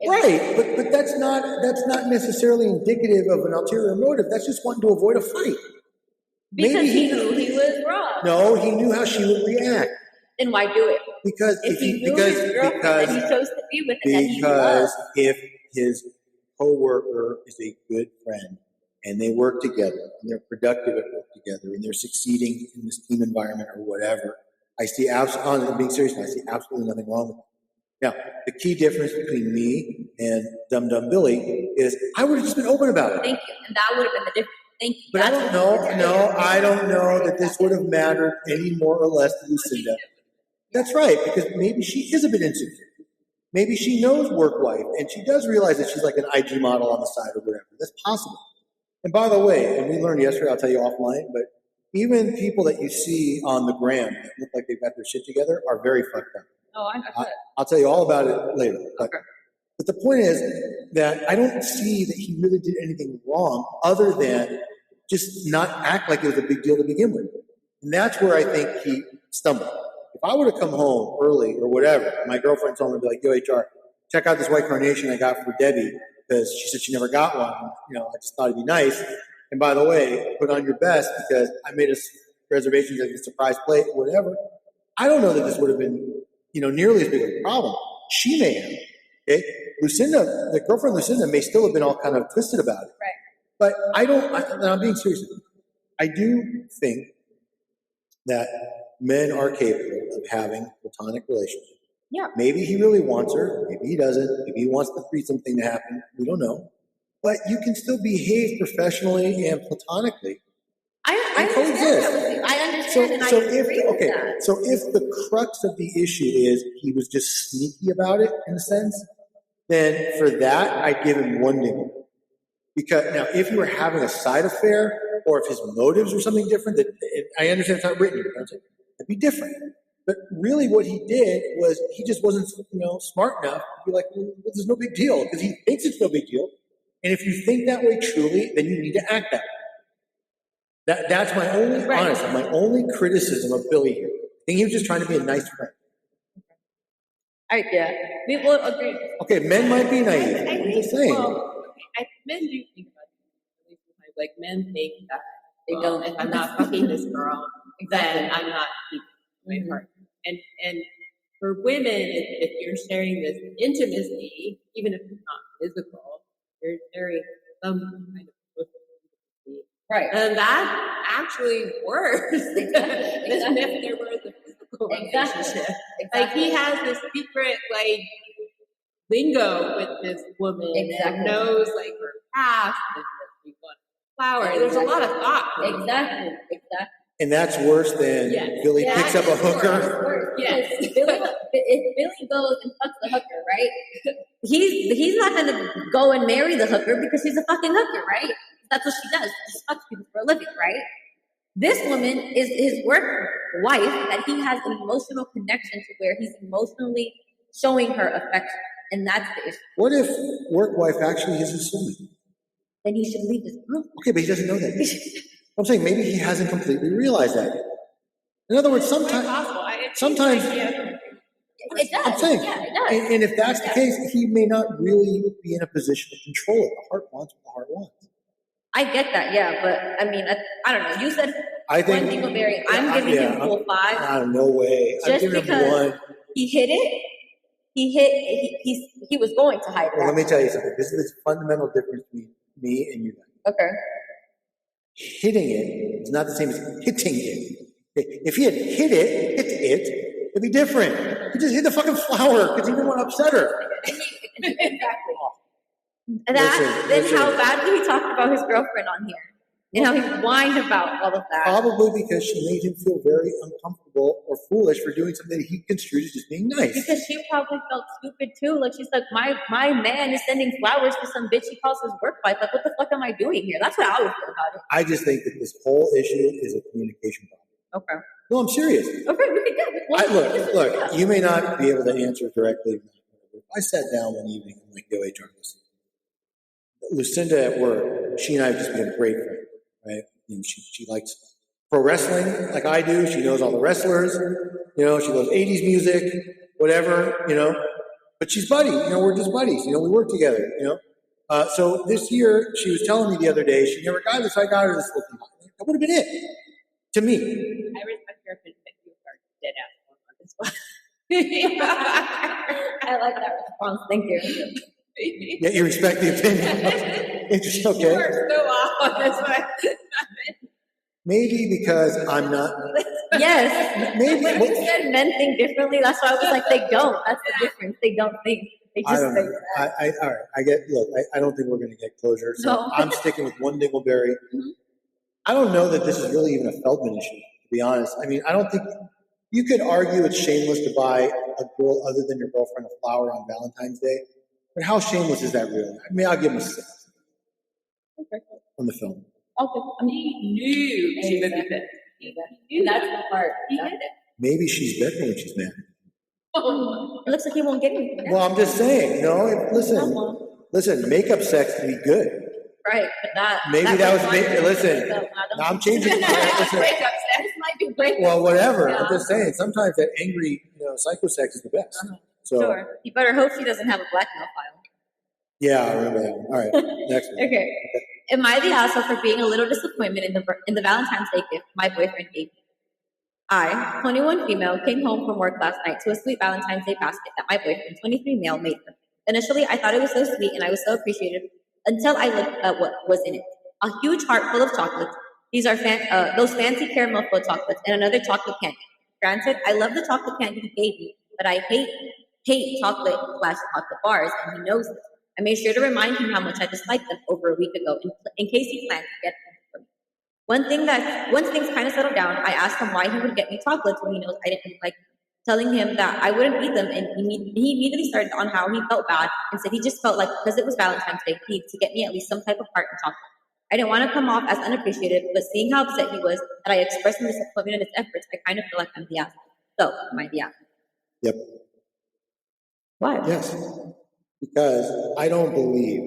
Right, but that's not necessarily indicative of an ulterior motive. That's just wanting to avoid a fight. Because Maybe he knew he was wrong. No, he knew how she would react. Then why do it? Because if he knew his girlfriend that he chose to be with and that he loved. If his coworker is a good friend and they work together and they're productive at work together and they're succeeding in this team environment or whatever, I'm being serious, I see absolutely nothing wrong with it. Now, the key difference between me and Dum Dum Billy is I would have just been open about it. Thank you. And that would have been the difference. Thank you. But I don't know that this would have mattered any more or less to Lucinda. That's right, because maybe she is a bit insecure. Maybe she knows work wife, and she does realize that she's like an IG model on the side or whatever. That's possible. And by the way, and we learned yesterday, I'll tell you offline, but even people that you see on the gram that look like they've got their shit together are very fucked up. Oh, I bet. I'll tell you all about it later. Okay. But the point is that I don't see that he really did anything wrong other than just not act like it was a big deal to begin with. And that's where I think he stumbled. If I would have come home early or whatever, my girlfriend told me to be like, yo, HR, check out this white carnation I got for Debbie because she said she never got one. You know, I just thought it'd be nice. And by the way, put on your best because I made us reservations at a surprise plate, whatever. I don't know that this would have been, you know, nearly as big of a problem. She may have. Okay? Lucinda, the girlfriend Lucinda may still have been all kind of twisted about it. Right. But I'm being serious. I do think that men are capable of having platonic relationships. Yeah. Maybe he really wants her. Maybe he doesn't. Maybe he wants the threesome thing to happen. We don't know. But you can still behave professionally and platonically. I understand that with you. I understand and I agree with that. So if the crux of the issue is he was just sneaky about it, in a sense, then for that, I'd give him one nickel. Because now, if you were having a side affair, or if his motives were something different, that I understand it's not written, it'd be different. But really, what he did was he just wasn't, smart enough to be like, well, there's no big deal, because he thinks it's no big deal. And if you think that way truly, then you need to act that way. That's my only, honestly, my only criticism of Billy here. I think he was just trying to be a nice friend. Yeah, we will agree. Okay, men might be naive. I'm just saying. Men do think about it. Like men think that they don't. If I'm not fucking this girl, then I'm not keeping my partner. And for women, if you're sharing this intimacy, even if it's not physical, you're sharing some kind of intimacy. Right. And that actually works than if there was a physical relationship. Like he has this secret lingo with this woman and knows her past and we want flowers. There's a lot of thought. Exactly. And that's worse than Billy picks up a hooker. Yes. If Billy goes and fucks the hooker, right? He's not gonna go and marry the hooker because she's a fucking hooker, right? That's what she does. She fucks people for a living, right? This woman is his work wife that he has an emotional connection to where he's emotionally showing her affection. And that's the issue. What if work wife actually is his soulmate? Then he should leave his girl. Okay, but he doesn't know that yet. I'm saying maybe he hasn't completely realized that yet. In other words, sometimes it does. I'm saying, it does. And if that's the case, he may not really be in a position to control it. The heart wants what the heart wants. I get that, yeah, but I mean, I don't know. You said one dingleberry. I'm giving him full 5. No way. Just I'm giving because him 1. He hit it. He was going to hide it. Well, let me tell you something. This is the fundamental difference between me and you guys. Okay. Hitting it is not the same as hitting it. If he had hit it, it'd be different. He just hit the fucking flower because he didn't want to upset her. Exactly. How badly he talked about his girlfriend on here. And how he whined about all of that. Probably because she made him feel very uncomfortable or foolish for doing something that he construed as just being nice. Because she probably felt stupid too. Like she's like, my man is sending flowers to some bitch he calls his work wife. Like, what the fuck am I doing here? That's what I would feel about it. I just think that this whole issue is a communication problem. Okay. No, I'm serious. Okay, we can get Look, you may not be able to answer directly. If I sat down one evening and like, yo, HR, listen. Lucinda at work, she and I have just been great friends. Right? She likes pro wrestling like I do. She knows all the wrestlers. She loves 80s music, whatever, But she's buddy. We're just buddies. We work together, So this year, she was telling me the other day, she never got this. I got her this looking. That would have been it. To me. I respect your opinion, but you are dead ass on this one. I like that response. Thank you. Yeah, you respect the opinion. Interesting. Okay. You are so off on this one. Maybe because I'm not. Yes. Maybe. When you said men think differently, that's why I was like, they don't. That's the difference. They don't think. They just think that. All right. I get. Look, I don't think we're going to get closure. So no. I'm sticking with one dingleberry. Mm-hmm. I don't know that this is really even a Feldman issue, to be honest. I mean, I don't think you could argue it's shameless to buy a girl other than your girlfriend a flower on Valentine's Day, but how shameless is that really? I mean, I'll give him a 6 on the film. Okay. He knew she would be fit. And that's the part. Maybe she's better when she's mad. It looks like he won't get anything. Well, I'm just saying, listen, makeup sex can be good. Right, but that. Maybe that was, listen, now I'm changing. Listen, Breakup sex might be breakup. well, whatever. Yeah. I'm just saying, sometimes that angry, psycho sex is the best. So, Sure. You better hope she doesn't have a blackmail file. yeah, I remember that one. All right, next one. Okay. Am I the asshole for being a little disappointment in the Valentine's Day gift my boyfriend gave me? I, 21 female, came home from work last night to a sweet Valentine's Day basket that my boyfriend, 23 male, made her. Initially, I thought it was so sweet and I was so appreciative until I looked at what was in it. A huge heart full of chocolates. These are those fancy caramel filled chocolates and another chocolate candy. Granted, I love the chocolate candy he gave me, but I hate chocolate bars, and he knows this. I made sure to remind him how much I disliked them over a week ago in case he planned to get them for me. Once things kind of settled down, I asked him why he would get me chocolates when he knows I didn't like them, telling him that I wouldn't eat them, and he immediately started on how he felt bad and said he just felt like because it was Valentine's Day, he needed to get me at least some type of heart and chocolate. I didn't want to come off as unappreciative, but seeing how upset he was that I expressed his disappointment in his efforts, I kind of feel like I'm the asshole. So, am I the asshole? Yep. Why? Yes. Because I don't believe,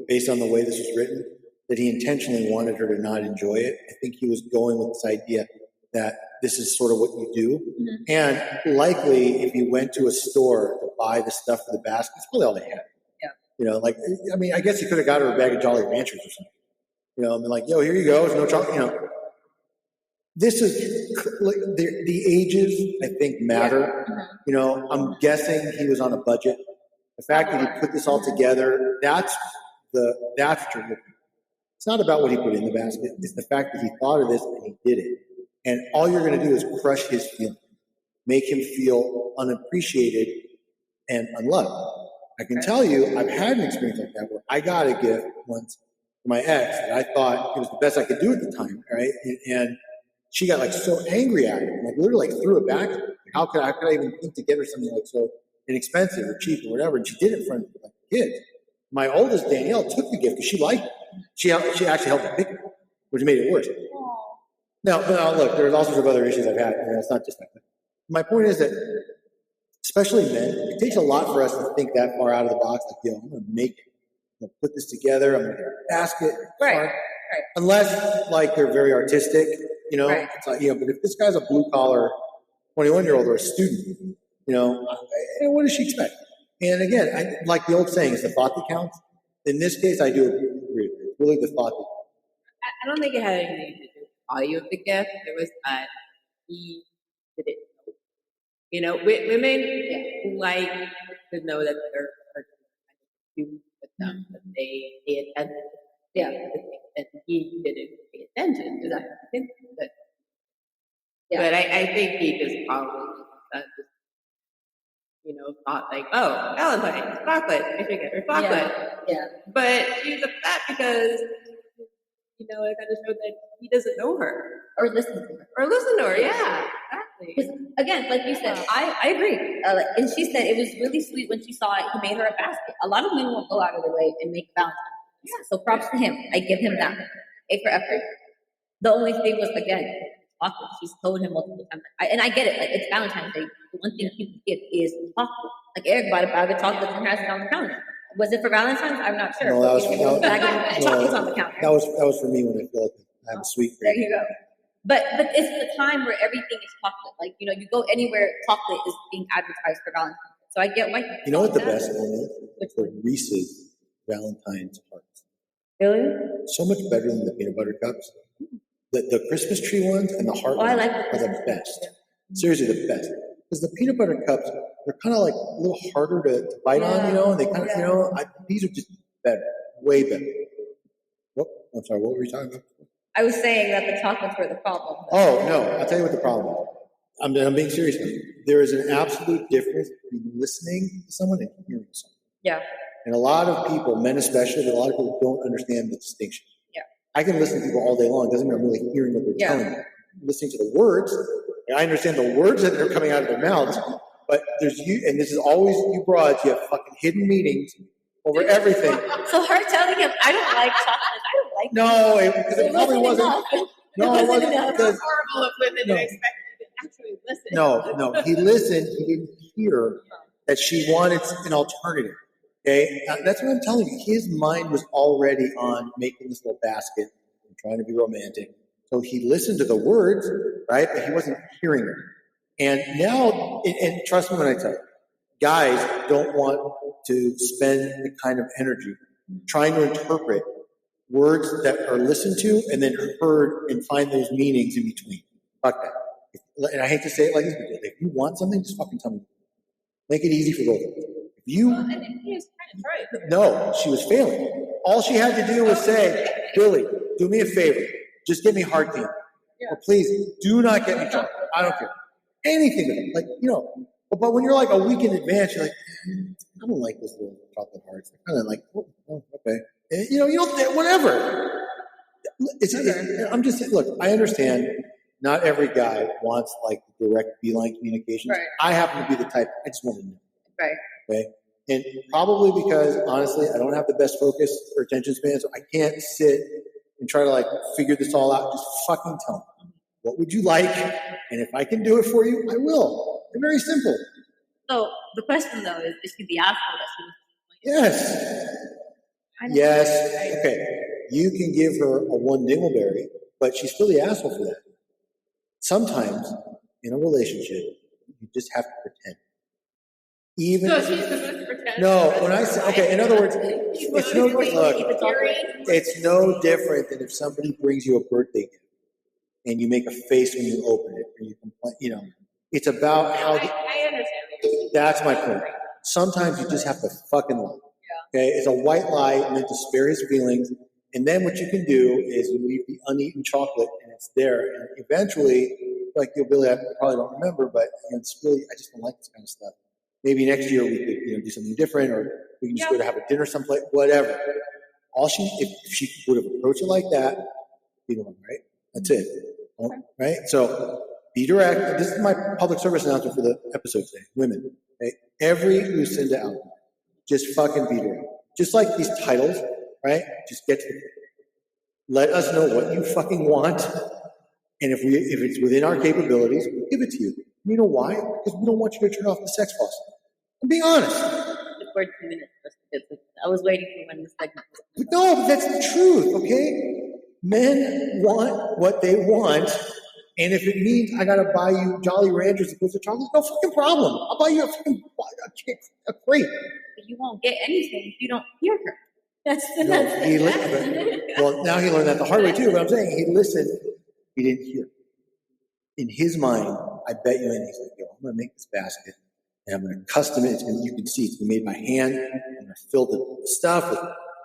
based on the way this was written, that he intentionally wanted her to not enjoy it. I think he was going with this idea that this is sort of what you do. Mm-hmm. And likely, if you went to a store to buy the stuff for the basket, it's probably all they had. Yeah. I guess you could have got her a bag of Jolly Ranchers or something. Yo, here you go. There's no chocolate, This is the ages, I think, matter. Yeah. I'm guessing he was on a budget. The fact that he put this all together, that's what you're looking at. It's not about what he put in the basket. It's the fact that he thought of this and he did it. And all you're going to do is crush his feelings, make him feel unappreciated and unloved. I can tell you, I've had an experience like that where I got a gift once for my ex that I thought it was the best I could do at the time, right? And she got so angry at it, literally threw it back. How could I even think to get her something so inexpensive or cheap or whatever? And she did it in front of the kids. My oldest, Danielle, took the gift because she liked it. She actually helped me pick it, which made it worse. Now, look, there's all sorts of other issues I've had. It's not just that. My point is that, especially men, it takes a lot for us to think that far out of the box. I'm going to make it. I'm going to put this together. I'm going to get a basket. Right. Unless, they're very artistic, Right. It's but if this guy's a blue-collar 21-year-old or a student, what does she expect? And again, like the old saying, it's the thought that counts. In this case, I do agree with it. It's really the thought that counts. I don't think it had anything to do with the value of the gift. It was that he didn't know. Women like to know that their partner kind of do with them, that they pay attention. Yeah. And he didn't pay attention to that. But Yeah. But I think he just probably thought Valentine, chocolate, I should get her chocolate. Yeah. But she's upset because, it kind of showed that he doesn't know her. Or listen to her. Yeah, exactly. Because, again, like you said, I agree. And she said it was really sweet when she saw it. He made her a basket. A lot of men won't go out of their way and make Valentine. Yeah. So props to him. I give him that. A for effort. The only thing was, again, chocolate. She's told him multiple times. And I get it. It's Valentine's Day. The one thing people give is chocolate. Eric bought a bag of chocolates and has it on the counter. Was it for Valentine's? I'm not sure. No, that was bag of chocolates on the counter. That was for me when I feel like I have a sweet. There you go. But it's the time where everything is chocolate. You go anywhere, chocolate is being advertised for Valentine's. So I get why. You know what the best one is? It's the Reese's Valentine's hearts. Really? So much better than the peanut butter cups. The Christmas tree ones and the heart ones are the best. Seriously, the best. Because the peanut butter cups, they're kind of a little harder to bite on, and they kind of, these are just better, way better. I'm sorry, what were you talking about? I was saying that the chocolates were the problem. Oh, no, I'll tell you what the problem is. I'm being serious now. There is an absolute difference between listening to someone and hearing someone. Yeah. And a lot of people, men especially, but a lot of people don't understand the distinction. Yeah. I can listen to people all day long. It doesn't mean I'm really hearing what they're telling me. I'm listening to the words. And I understand the words that are coming out of their mouths, But there's you, and this is always you broads, you have fucking hidden meanings over everything. So her telling him, I don't like chocolate, I don't like No, because it probably wasn't. enough. No, it wasn't enough. because. Horrible of women No. to expect you to actually listen. No, he listened. He didn't hear that she wanted an alternative. Okay, that's what I'm telling you. His mind was already on making this little basket and trying to be romantic. So he listened to the words, right? But he wasn't hearing her. And now, and trust me when I tell you, guys don't want to spend the kind of energy trying to interpret words that are listened to and then heard and find those meanings in between. Fuck that. And I hate to say it like this, but if you want something, just fucking tell me. Make it easy for both of us. If you, Well, and he was kind of trying. no, she was failing. All she had to do was say, Billy, do me a favor. Just get me hard candy. Yeah. Or please, do not get me chocolate. I don't care. Anything. Like, you know. But when you're like a week in advance, you're like, I don't like those little chocolate hearts. They're kind of like, oh, okay. And, you know, you don't, whatever. I'm just saying, look, I understand not every guy wants like direct beeline communication. Right. I happen to be the type, I just want to know. Right. Okay. And probably because honestly, I don't have the best focus or attention span, so I can't sit and try to like figure this all out. Just fucking tell me. What would you like? And if I can do it for you, I will. They're very simple. So the question though is she the asshole that she was? Yes. I don't Yes. know. Okay. You can give her a one dingleberry, but she's still the asshole for that. Sometimes in a relationship, you just have to pretend. Even So she's supposed to pretend. no, when I say okay, in other words, it's no look. It's no different than if somebody brings you a birthday gift and you make a face when you open it, or you complain. You know, it's about how. I understand. That's my point. Sometimes you just have to fucking lie. Okay, it's a white lie meant to spare his feelings, and then what you can do is you leave the uneaten chocolate, and it's there, and eventually, like you'll Billy, I probably don't remember, but you know, it's really I just don't like this kind of stuff. Maybe next year we could do something different, or we can just go to have a dinner someplace, whatever. All if she would have approached it like that, you know, right? That's it, right? So be direct. This is my public service announcement for the episode today. Women, okay? Every Lucinda out there, just fucking be direct. Just like these titles, right? Just get to the point. Let us know what you fucking want, and if it's within our capabilities, we'll give it to you. You know why? Because we don't want you to turn off the sex faucet. I'm being honest. It's for 2 minutes just to get this. I was waiting for when this segment was. But no, but that's the truth, okay? Men want what they want, and if it means I gotta buy you Jolly Ranchers and put chocolate, no fucking problem. I'll buy you a crate. But you won't get anything if you don't hear her. That's the Well, now he learned that the hard way too, but I'm saying he listened, he didn't hear. In his mind, I bet you anything. He's like, yo, I'm gonna make this basket and I'm gonna custom it. You can see it's made by hand. I'm gonna fill the stuff with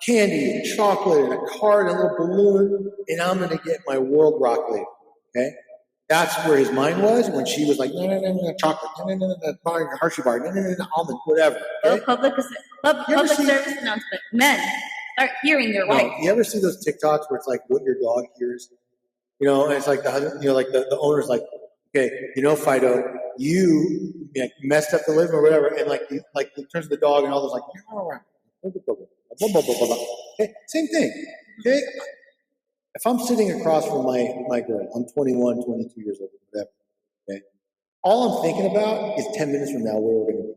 candy and chocolate and a card and a little balloon, and I'm gonna get my world rock lady. Okay? That's where his mind was when she was like, no, chocolate, no, Hershey bar, no, almond, whatever. Okay? So public service announcement. Men, start hearing your wife. You ever see those TikToks where it's like what your dog hears? You know, and it's like the husband, you know, like the owner's like, okay, you know, Fido, you like messed up the living or whatever, and like he turns to the dog and all those like, okay, same thing. Okay, if I'm sitting across from my girl, I'm 21, 22 years old, whatever. Okay, all I'm thinking about is 10 minutes from now where we're going to be,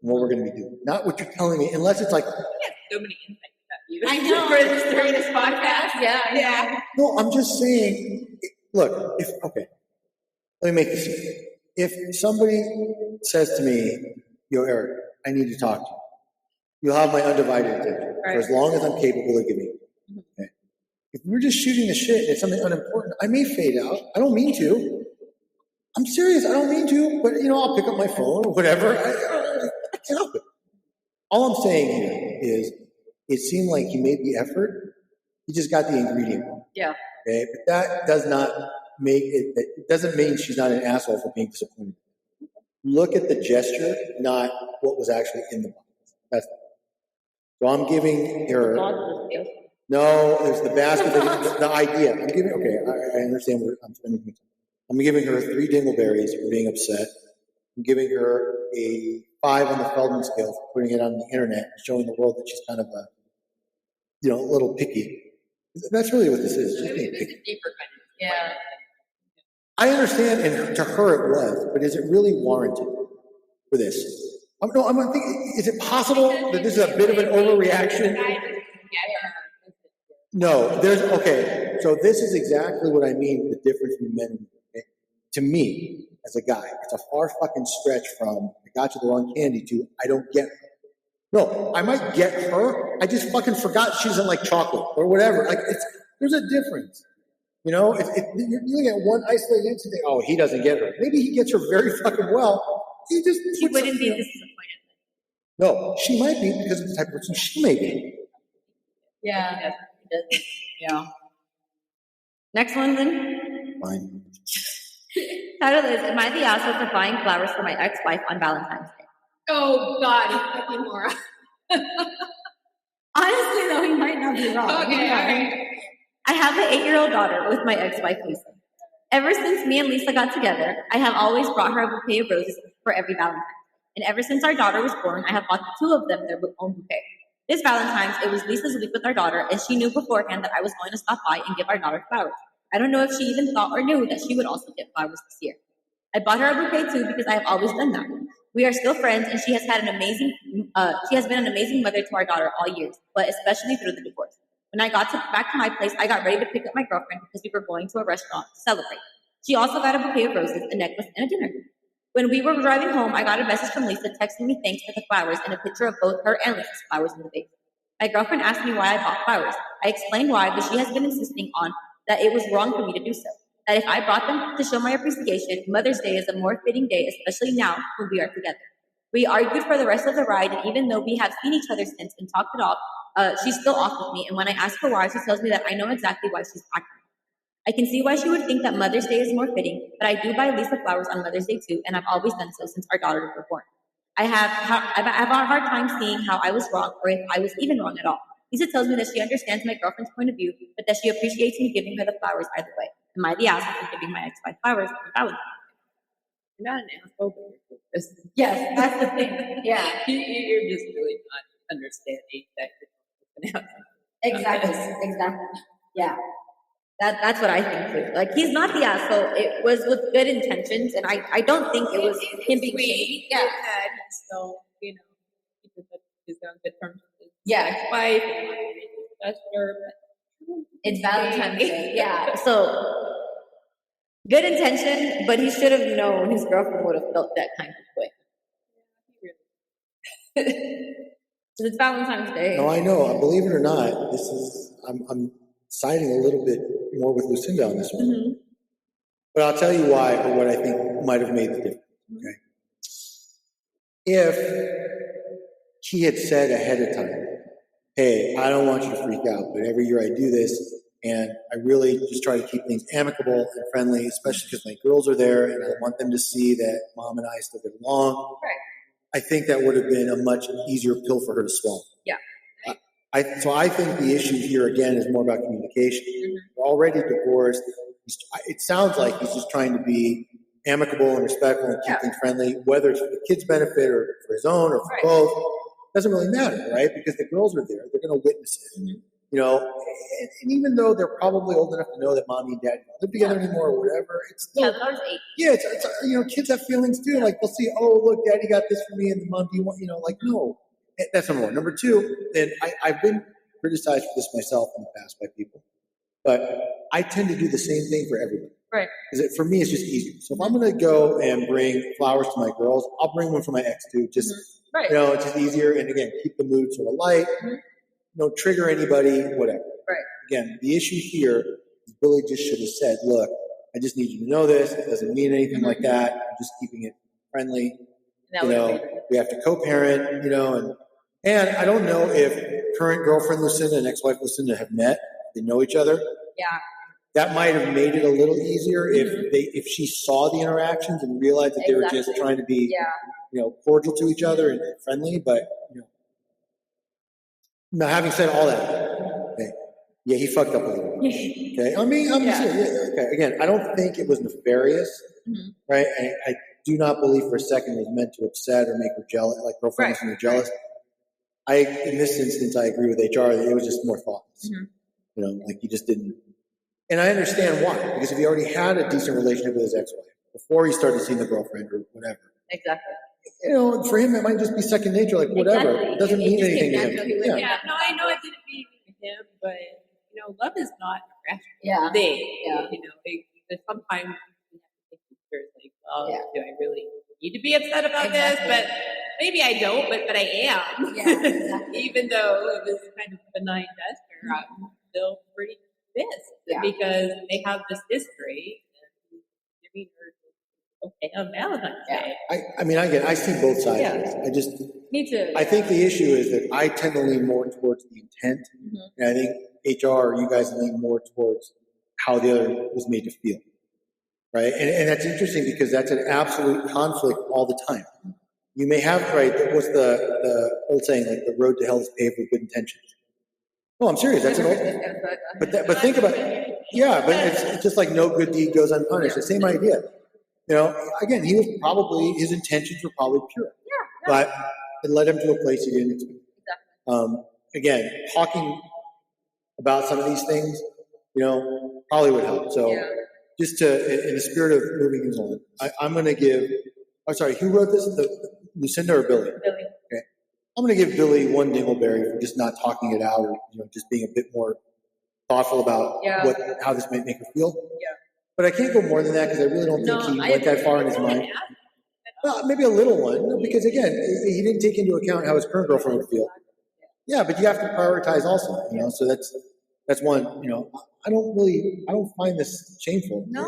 and what we're going to be doing, not what you're telling me, unless it's like. You have so many insights about you. I know. during this podcast. Yeah. No, I'm just saying, look, let me make this simple. If somebody says to me, yo, Eric, I need to talk to you, you'll have my undivided attention for as long as I'm capable of giving it. Okay? If we're just shooting the shit and it's something unimportant, I may fade out. I don't mean to. I'm serious. I don't mean to, but, you know, I'll pick up my phone or whatever. I can't help it. All I'm saying here is it seemed like he made the effort. He just got the ingredient wrong. Yeah. Okay, but that does not make it. It doesn't mean she's not an asshole for being disappointed. Look at the gesture, not what was actually in the box. That's so. I'm giving her. No, there's the basket. The idea. I'm giving. Okay, I understand where I'm spending my time. I'm giving her 3 dingleberries for being upset. from giving her a 5 on the Feldman scale for putting it on the internet and showing the world that she's kind of a, a little picky. That's really what this is. She's being picky. Deeper kind of. Yeah. I understand, and to her it was, but is it really warranted for this? I'm thinking, is it possible that this is a bit of an overreaction? No, okay. So this is exactly what I mean, the difference between men and women. Okay? To me, as a guy, it's a far fucking stretch from I got you the wrong candy to I don't get her. No, I might get her. I just fucking forgot she doesn't like chocolate or whatever. Like there's a difference. You're looking at one isolated incident. Oh, he doesn't get her. Maybe he gets her very fucking well. He wouldn't be disappointed. No, she might be because of the type of person she may be. Yeah. Yeah. Next one, then. Fine. Title is, am I the asshole for buying flowers for my ex-wife on Valentine's Day? Oh, God, you fucking moron. Honestly, though, he might not be wrong. Okay, all right. I have an 8-year-old daughter with my ex-wife, Lisa. Ever since me and Lisa got together, I have always brought her a bouquet of roses for every Valentine. And ever since our daughter was born, I have bought the 2 of them their own bouquet. This Valentine's, it was Lisa's week with our daughter, and she knew beforehand that I was going to stop by and give our daughter flowers. I don't know if she even thought or knew that she would also get flowers this year. I bought her a bouquet too because I have always done that. We are still friends, and she has been an amazing mother to our daughter all years, but especially through the divorce. When I got back to my place, I got ready to pick up my girlfriend because we were going to a restaurant to celebrate. She also got a bouquet of roses, a necklace, and a dinner. When we were driving home, I got a message from Lisa texting me thanks for the flowers and a picture of both her and Lisa's flowers in the vase. My girlfriend asked me why I bought flowers. I explained why, but she has been insisting on that it was wrong for me to do so. That if I brought them to show my appreciation, Mother's Day is a more fitting day, especially now when we are together. We argued for the rest of the ride, and even though we have seen each other since and talked it off, she's still off with me, and when I ask her why, she tells me that I know exactly why she's acting. I can see why she would think that Mother's Day is more fitting, but I do buy Lisa flowers on Mother's Day too, and I've always done so since our daughters were born. I have a hard time seeing how I was wrong, or if I was even wrong at all. Lisa tells me that she understands my girlfriend's point of view, but that she appreciates me giving her the flowers either way. Am I the asshole for giving my ex-wife flowers on Valentine's? You're not an asshole. Yes, that's the thing. Yeah. You're just really not understanding that you're going Exactly. Yeah. That's what I think too. Like, he's not the asshole. It was with good intentions, and I don't think it was him being shady. Yeah. He's still, he's on good terms with his Yeah. ex-wife. It's Valentine's Day. Yeah. So, good intention, but he should have known his girlfriend would have felt that kind of way. So it's Valentine's Day. No, I know. Believe it or not, I'm siding a little bit more with Lucinda on this one. Mm-hmm. But I'll tell you why, or what I think might have made the difference. Okay. If he had said ahead of time, hey, I don't want you to freak out, but every year I do this, and I really just try to keep things amicable and friendly, especially because my girls are there, and I want them to see that Mom and I still get along. Right. I think that would have been a much easier pill for her to swallow. Yeah. So I think the issue here, again, is more about communication. Mm-hmm. They're already divorced. It sounds like he's just trying to be amicable and respectful and keep things friendly, whether it's for the kids' benefit or for his own or for both. Doesn't really matter, right? Because the girls are there. They're going to witness it. Mm-hmm. And even though they're probably old enough to know that Mommy and Dad don't live together anymore or whatever, it's still, it's kids have feelings too. Like, they'll see, oh, look, Daddy got this for me, and the Mom, do you want, no. That's number one. Number two, and I've been criticized for this myself in the past by people, but I tend to do the same thing for everybody. Right. Because for me, it's just easier. So if I'm going to go and bring flowers to my girls, I'll bring one for my ex too. Just, it's just easier. And again, keep the mood sort of light. Mm-hmm. Don't trigger anybody, whatever. Right. Again, the issue here is Billy just should have said, look, I just need you to know this. It doesn't mean anything like that. I'm just keeping it friendly. We have to co-parent, and I don't know if current girlfriend Lucinda and ex-wife Lucinda have met. They know each other. Yeah. That might have made it a little easier if she saw the interactions and realized that they were just trying to be, cordial to each other and friendly. But, now having said all that, he fucked up a little bit. Okay. I mean, I'm serious. Okay. Again, I don't think it was nefarious, right? do not believe for a second it was meant to upset or make her jealous, like girlfriends when they're jealous. In this instance, I agree with HR that it was just more thoughtless. You know, like he just didn't. And I understand why, because if he already had a decent relationship with his ex-wife before he started seeing the girlfriend or whatever, Exactly. you know, for him it might just be second nature, like whatever. Exactly. It doesn't It mean just anything to came him. naturally. Yeah, no, I know it didn't mean to him, but you know, love is not a rational Yeah. thing. Yeah. You know, sometimes we have to take pictures like, well, Yeah. do I really need to be upset about Exactly. this? But maybe I don't, but I am. Yeah, exactly. Even though it was kind of a benign gesture, I'm still pretty pissed because they have this history and giving her okay on Valentine's Day. I mean, I see both sides. Yeah. I just, Me too. I think the issue is that I tend to lean more towards the intent, and I think HR, you guys lean more towards how the other was made to feel, right? And that's interesting because that's an absolute conflict all the time. You may have, right, what's the old saying, like the road to hell is paved with good intentions. No, I'm serious. That's an old, but think about it. Yeah, but it's just like no good deed goes unpunished. The same idea. You know, again, his intentions were probably pure, but it led him to a place he didn't expect. Again, talking about some of these things, you know, probably would help. So just in the spirit of moving things on, I'm going to give, I'm sorry, who wrote this? Lucinda or Billy? Billy. Okay. I'm going to give Billy one dingleberry for just not talking it out or, you know, just being a bit more thoughtful about how this might make her feel. Yeah. But I can't go more than that because I really don't think he went that far in his mind. Well, maybe a little one, because again, he didn't take into account how his current girlfriend would feel. Yeah, but you have to prioritize also, you know, so that's one, you know, I don't find this shameful. No.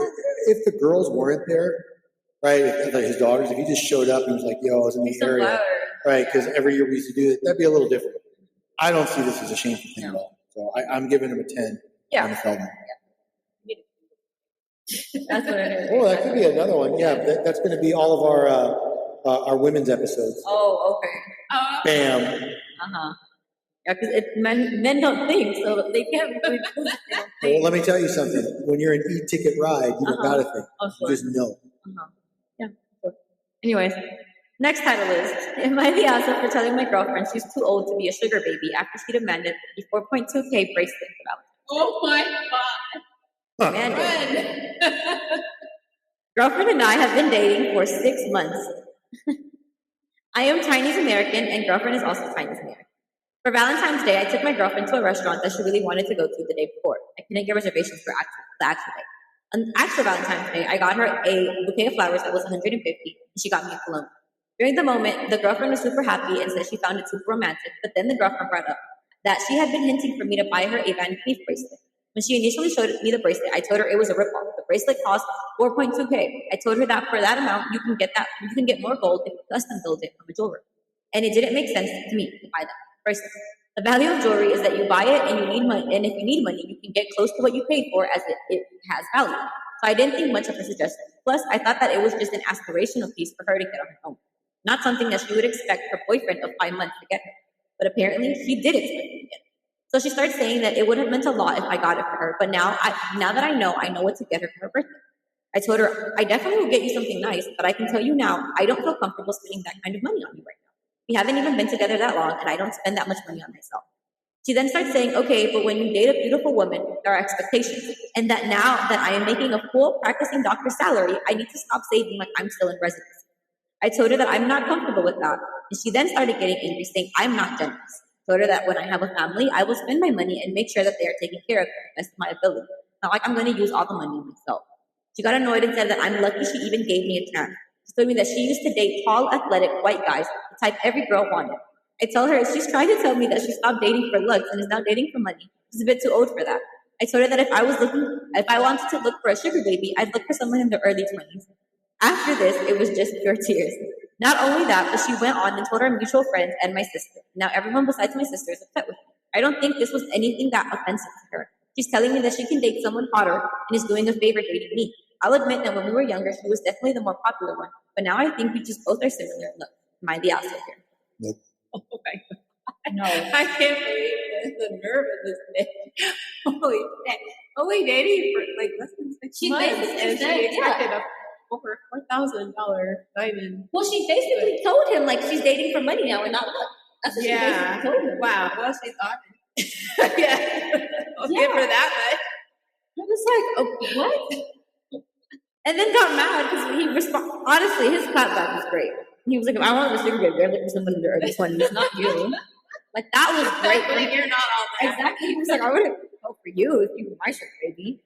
If the girls weren't there, right, if his daughters, if he just showed up and was like, yo, I was in the area, right, because every year we used to do it, that'd be a little different. I don't see this as a shameful thing at all. So I'm giving him a 10 on the Feldman. That's what it is. Oh, that could be another one. Yeah, that's going to be all of our women's episodes. Oh, okay. Bam. Yeah, because men don't think, so they can't really prove it. They don't think. Well, let me tell you something. When you're an e-ticket ride, you don't got to think. Oh, sure. You just know. Yeah. Sure. Anyways, next title is, am I the asshole for telling my girlfriend she's too old to be a sugar baby after she demanded a 4.2K bracelet for Valentine? Oh my God. Girlfriend and I have been dating for 6 months. I am Chinese American and girlfriend is also Chinese American. For Valentine's Day, I took my girlfriend to a restaurant that she really wanted to go to the day before. I couldn't get reservations for the actual day. On actual Valentine's Day, I got her a bouquet of flowers that was $150 and she got me a cologne. During the moment, the girlfriend was super happy and said she found it super romantic, but then the girlfriend brought up that she had been hinting for me to buy her a Van Cleef bracelet. When she initially showed me the bracelet, I told her it was a ripoff. The bracelet cost 4.2K. I told her that for that amount, you can get more gold if you custom build it from a jeweler. And it didn't make sense to me to buy that bracelet. The value of jewelry is that you buy it and you need money, and if you need money, you can get close to what you paid for as it has value. So I didn't think much of the suggestion. Plus, I thought that it was just an aspirational piece for her to get on her own, not something that she would expect her boyfriend of 5 months to get her. But apparently, she did expect me to get it. So she started saying that it would have meant a lot if I got it for her, but now that I know what to get her for her birthday. I told her, I definitely will get you something nice, but I can tell you now, I don't feel comfortable spending that kind of money on you right now. We haven't even been together that long, and I don't spend that much money on myself. She then starts saying, okay, but when you date a beautiful woman, there are expectations, and that now that I am making a full practicing doctor's salary, I need to stop saving like I'm still in residency. I told her that I'm not comfortable with that, and she then started getting angry, saying I'm not generous. I told her that when I have a family, I will spend my money and make sure that they are taken care of to the best of my ability. Not like I'm going to use all the money on myself. She got annoyed and said that I'm lucky she even gave me a chance. She told me that she used to date tall, athletic, white guys, the type every girl wanted. I told her she's trying to tell me that she stopped dating for looks and is now dating for money. She's a bit too old for that. I told her that if I wanted to look for a sugar baby, I'd look for someone in their early 20s. After this, it was just pure tears. Not only that, but she went on and told her mutual friends and my sister. Now everyone besides my sister is upset with me. I don't think this was anything that offensive to her. She's telling me that she can date someone hotter and is doing a favor dating me. I'll admit that when we were younger, she was definitely the more popular one. But now I think we just both are similar in look. Am I the asshole here? Nope. Oh my God. No. I can't believe the nerve of this bitch. Holy shit. Only dating for like less than 6 months. Basically And said, she expected a over $4,000 diamond. Well, she basically told him like she's dating for money now and not love. That's what she Yeah. basically told him. Wow. Well, she thought. Yeah. I'll give her that I was like, oh, what? And then got mad because he responded. Honestly, his clapback was great. He was like, if I wanted a sugar baby, I'd look for someone in their early 20s, not you. Like, that was great. much. You're not all that. Exactly. He was like, I would have voted for you if you were my sugar baby.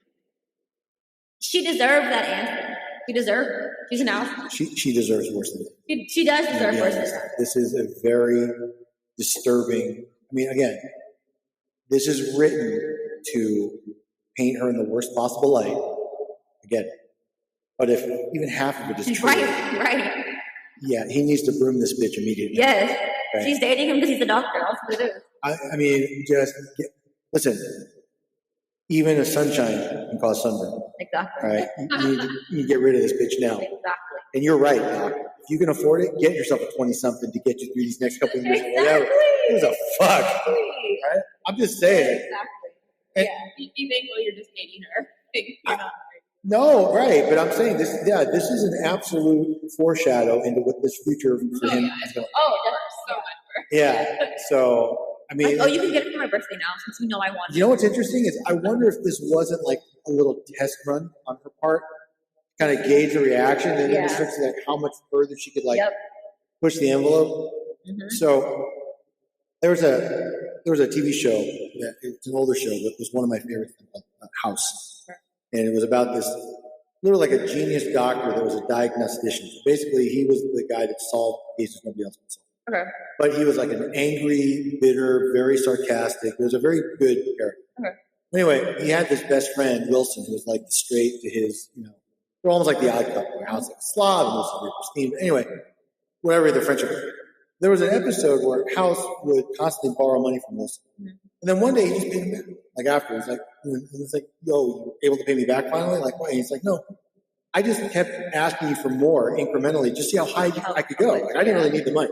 She deserved that answer. She deserved it. She's an alpha. She deserves worse than that. She does deserve Yeah, worse than that. this is a very disturbing. I mean, again, this is written to paint her in the worst possible light. Again, but if even half of it is true, Right. yeah, he needs to broom this bitch immediately. Yes. Right. She's dating him because he's a doctor. That's what it is. I mean, listen. Even a sunshine can cause sunburn. Exactly. All right, you need to get rid of this bitch now. Exactly. And you're right, Doc. If you can afford it, get yourself a 20-something to get you through these next couple of years. Whatever. Who gives a fuck? Right? I'm just saying. Exactly. And- Yeah. Be thankful you're just dating her. You're not No, right, but I'm saying this. Yeah, this is an absolute foreshadow into what this future for him is going. Oh, definitely. so much worse. Yeah. So I mean, Like, you can get it for my birthday now since you know I want it. you know what's interesting is I wonder if this wasn't like a little test run on her part, kind of gauge the reaction, and then it starts to like how much further she could like push the envelope. Mhm. So there was a TV show that it's an older show, but it was one of my favorites, House. And it was about this literally like a genius doctor that was a diagnostician. So basically, he was the guy that solved cases nobody else could solve. Okay. But he was like an angry, bitter, very sarcastic. It was a very good character. Okay. Anyway, he had this best friend, Wilson, who was like the straight to his, they're almost like the odd couple. House like a Slav, and Wilson was Christine. Anyway, whatever their friendship was. There was an episode where House would constantly borrow money from Wilson. Mhm. And then one day he just paid him back. Like after, he's like, yo, you were able to pay me back finally? Like, why? He's like, no. I just kept asking you for more incrementally, just see how high I could go. Like, I didn't really need the money.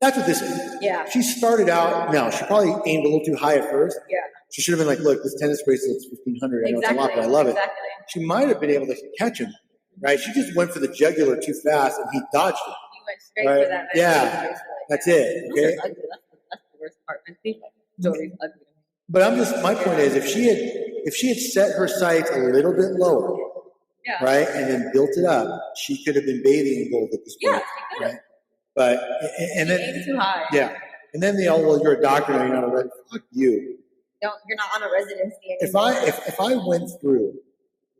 That's what this is. Yeah. She started out, now, she probably aimed a little too high at first. Yeah. She should have been like, look, this tennis bracelet's $1,500. I know it's a lot, but I love it. Exactly. She might have been able to catch him, right? She just went for the jugular too fast and he dodged it. You went straight Right. for that. Yeah. That's it. Those Okay. are ugly. That's the worst part. My feet jewelry's ugly. But my point is, if she had set her sights a little bit lower, Yeah. right, and then built it up, she could have been bathing in gold at this point. Yeah, she could have. Right? But, and You then, aim too high. yeah. And then well, you're a doctor now, you're not a red. Fuck you. You're not on a residency If anymore. if I went through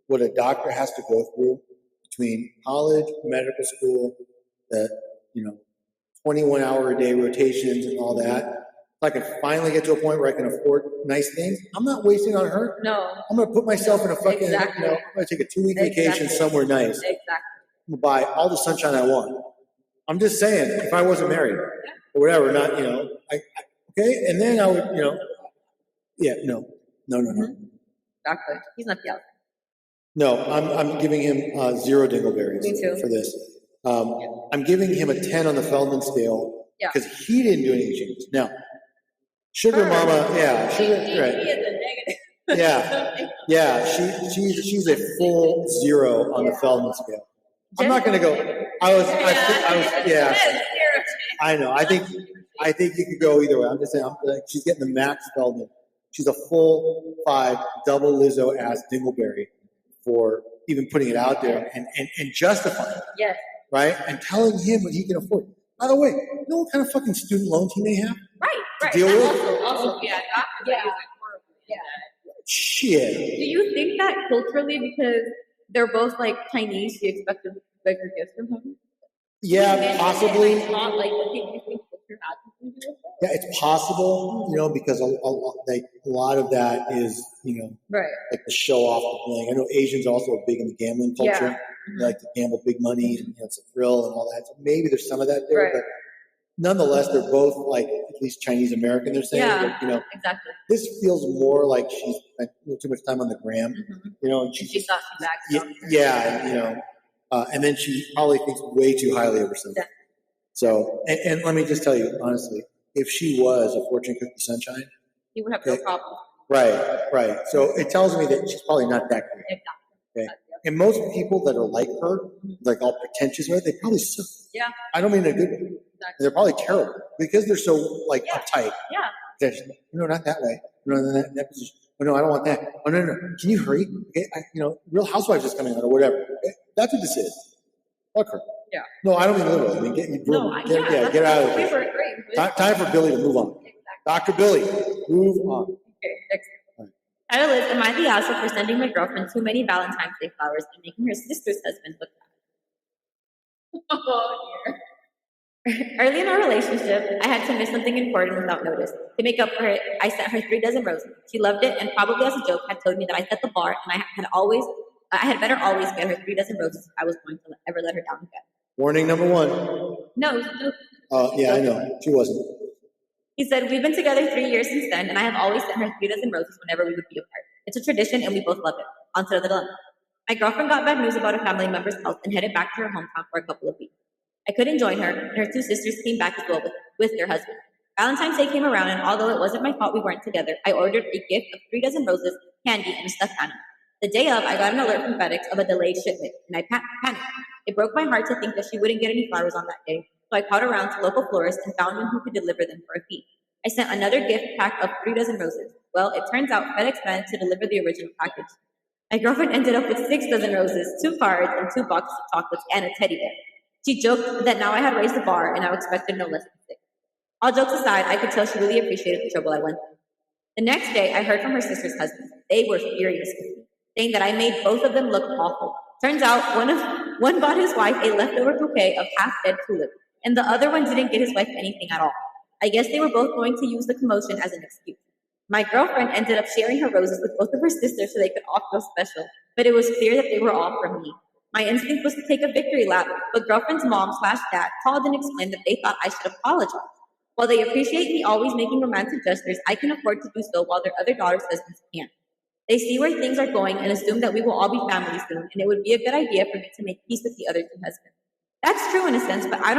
what a doctor has to go through between college, medical school, the 21-hour-a-day rotations and all that, if I can finally get to a point where I can afford nice things, I'm not wasting on her. No. I'm gonna put myself in a fucking, Exactly. I'm gonna take a 2-week vacation Exactly. somewhere nice. Exactly. I'm gonna buy all the sunshine I want. I'm just saying, if I wasn't married or whatever, not, okay, and then I would, no. Exactly. He's not the outfit. No, I'm giving him 0 dingleberries Me too. for this. I'm giving him a 10 on the Feldman scale Yeah. because he didn't do any changes. Now, Sugar Her. Mama, yeah, He Sugar, is right, a negative. yeah, she's a full 0 on the Feldman scale. I'm not going to go. Yeah, I know. I think you could go either way. I'm just saying, she's getting the max Feldman. She's a full 5 double Lizzo ass dingleberry for even putting it out there and justifying it, Yes. right? And telling him what he can afford. By the way, you know what kind of fucking student loans he may have? Right. deal And with? Also, Yeah, doctors Yeah. are using horribly. Yeah. Shit. do you think that culturally, because they're both like Chinese, you expected bigger gifts from him? Yeah, possibly. Like, not like the thing you think culture had something to do with it? Yeah, it's possible, because a lot of that is, Right. like the show off the playing. I know Asians also are big in the gambling culture. Yeah. They like to gamble big money and it's a thrill and all that. So maybe there's some of that there, Right. but nonetheless, they're both like at least Chinese American. They're saying, Yeah. but, Exactly. this feels more like she's spent a little too much time on the gram, Mhm. and She thought she backed yeah, down. yeah, and then she probably thinks way too highly of herself. Yeah. So, and let me just tell you honestly, if she was a fortune cookie sunshine, He would have no Okay. problem. right. So it tells me that she's probably not that great. Exactly. Okay. And most people that are like her, like all pretentious, right? They probably suck. Yeah. I don't mean in a good way. Exactly. They're probably terrible because they're so like uptight. Yeah. They're just, no, not that way. No, that position. Oh, no, I don't want that. Oh, no. Can you hurry? Okay, Real Housewives is coming out or whatever. Okay? That's what this is. Fuck her. Yeah. No, I don't mean literally. I mean, get out of here. Time for Billy to move on. Exactly. Dr. Billy, move on. Okay, next. Title is, am I the asshole for sending my girlfriend too many Valentine's Day flowers and making her sister's husband look bad? Oh, dear. Early in our relationship, I had to miss something important without notice. To make up for it, I sent her 3 dozen roses. She loved it and probably as a joke had told me that I set the bar and I had better always get her 3 dozen roses if I was going to ever let her down again. Warning number 1. No. Yeah, I know. She wasn't. He said, we've been together 3 years since then, and I have always sent her 3 dozen roses whenever we would be apart. It's a tradition, and we both love it. On to the dilemma. My girlfriend got bad news about a family member's health and headed back to her hometown for a couple of weeks. I couldn't join her, and her 2 sisters came back as well with their husbands. Valentine's Day came around, and although it wasn't my fault we weren't together, I ordered a gift of 3 dozen roses, candy, and a stuffed animal. The day of, I got an alert from FedEx of a delayed shipment, and I panicked. It broke my heart to think that she wouldn't get any flowers on that day, so I called around to local florists and found one who could deliver them for a fee. I sent another gift pack of 3 dozen roses. Well, it turns out FedEx managed to deliver the original package. My girlfriend ended up with 6 dozen roses, 2 cards, and 2 boxes of chocolates, and a teddy bear. She joked that now I had raised the bar and I expected no less than 6. All jokes aside, I could tell she really appreciated the trouble I went through. The next day, I heard from her sister's husbands. They were furious with me, saying that I made both of them look awful. Turns out, one bought his wife a leftover bouquet of half-dead tulips, and the other one didn't get his wife anything at all. I guess they were both going to use the commotion as an excuse. My girlfriend ended up sharing her roses with both of her sisters so they could all feel special, but it was clear that they were all from me. My instinct was to take a victory lap, but girlfriend's mom/dad called and explained that they thought I should apologize. While they appreciate me always making romantic gestures, I can afford to do so while their other daughters' husbands can't. They see where things are going and assume that we will all be family soon, and it would be a good idea for me to make peace with the other 2 husbands. That's true in a sense, but I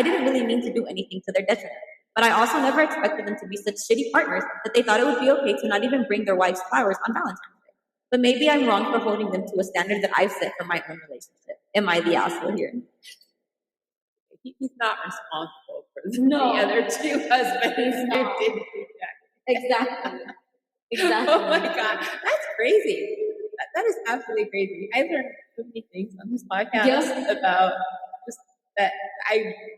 didn't really mean to do anything to their detriment. But I also never expected them to be such shitty partners that they thought it would be okay to not even bring their wives flowers on Valentine's Day. But maybe I'm wrong for holding them to a standard that I've set for my own relationship. Am I the asshole here? He's not responsible for the other 2 husbands who did Exactly. Exactly. Oh my God, that's crazy. That is absolutely crazy. I've learned so many things on this podcast about just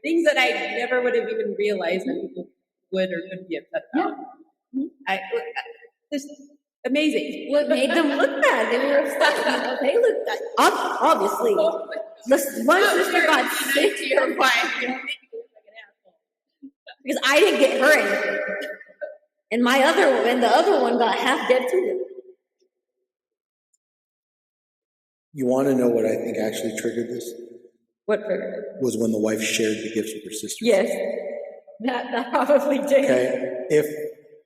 things that I never would have even realized that people would or could be upset about. Yeah. Just amazing. What made them look bad? They were upset. They looked bad. Obviously. One sister got sick to your wife. You don't make me look like an asshole. Because I didn't get her anything. And the other one got half dead too. You want to know what I think actually triggered this? What triggered it? Was when the wife shared the gifts with her sister. Yes. That probably did. Okay.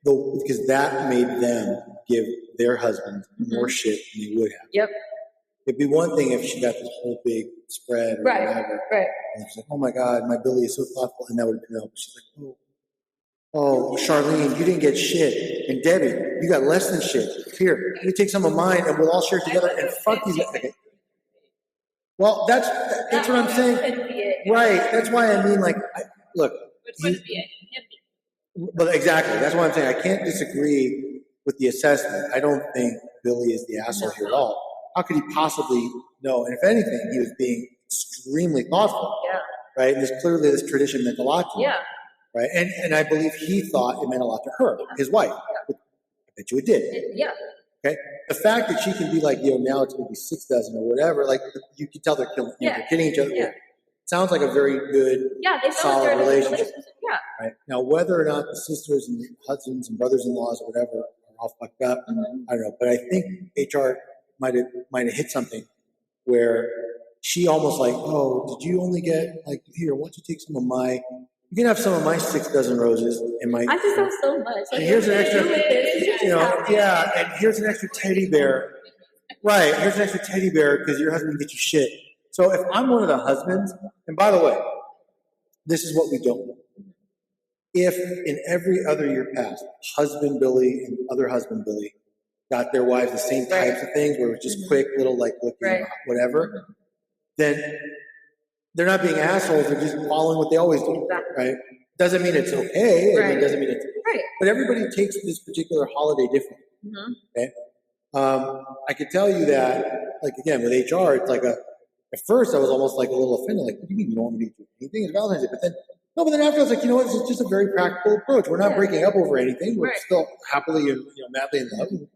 Because that made them give their husband more shit than they would have. Yep. It'd be one thing if she got this whole big spread or whatever. Right. And she's like, oh my God, my Billy is so thoughtful. And that would have been helpful. She's like, oh, Charlene, you didn't get shit. And Debbie, you got less than shit. Here, let me take some of mine and we'll all share it together and fuck these. Okay. Well, that's what I'm saying. Right. That's why I mean, like, look. Which would be it. But exactly. That's why I'm saying I can't disagree with the assessment. I don't think Billy is the asshole here at all. How could he possibly know? And if anything, he was being extremely thoughtful. Yeah. Right. And there's clearly this tradition meant a lot to him. Yeah. Right. And I believe he thought it meant a lot to her, his wife. Yeah. I bet you it did. Yeah. Okay. The fact that she can be like, now it's maybe 6 dozen or whatever, like you can tell they're they're kidding each other. Yeah. Sounds like a very good, solid relationship. Yeah. Right. Now, whether or not the sisters and husbands and brothers-in-laws or whatever are all fucked up, I don't know. But I think HR might have hit something where she almost like, oh, did you only get like here? Why don't you take some of my? You can have some of my 6 dozen roses and my. I just have so much. And here's an extra, and here's an extra teddy bear. Right. Here's an extra teddy bear because your husband gets you shit. So if I'm one of the husbands, and by the way, this is what we don't know. If in every other year past, husband Billy and other husband Billy got their wives the same types of things where it's just quick little like looking whatever, then they're not being assholes. They're just following what they always do, right? Doesn't mean it's okay. It doesn't mean it's but everybody takes this particular holiday differently. Okay, I could tell you that, like again with HR, it's like at first I was almost like a little offended, like, what do you mean you don't want me to do anything? It's Valentine's Day, but then after I was like, you know what, this is just a very practical approach. We're not breaking up over anything. We're still happily and madly in love. And,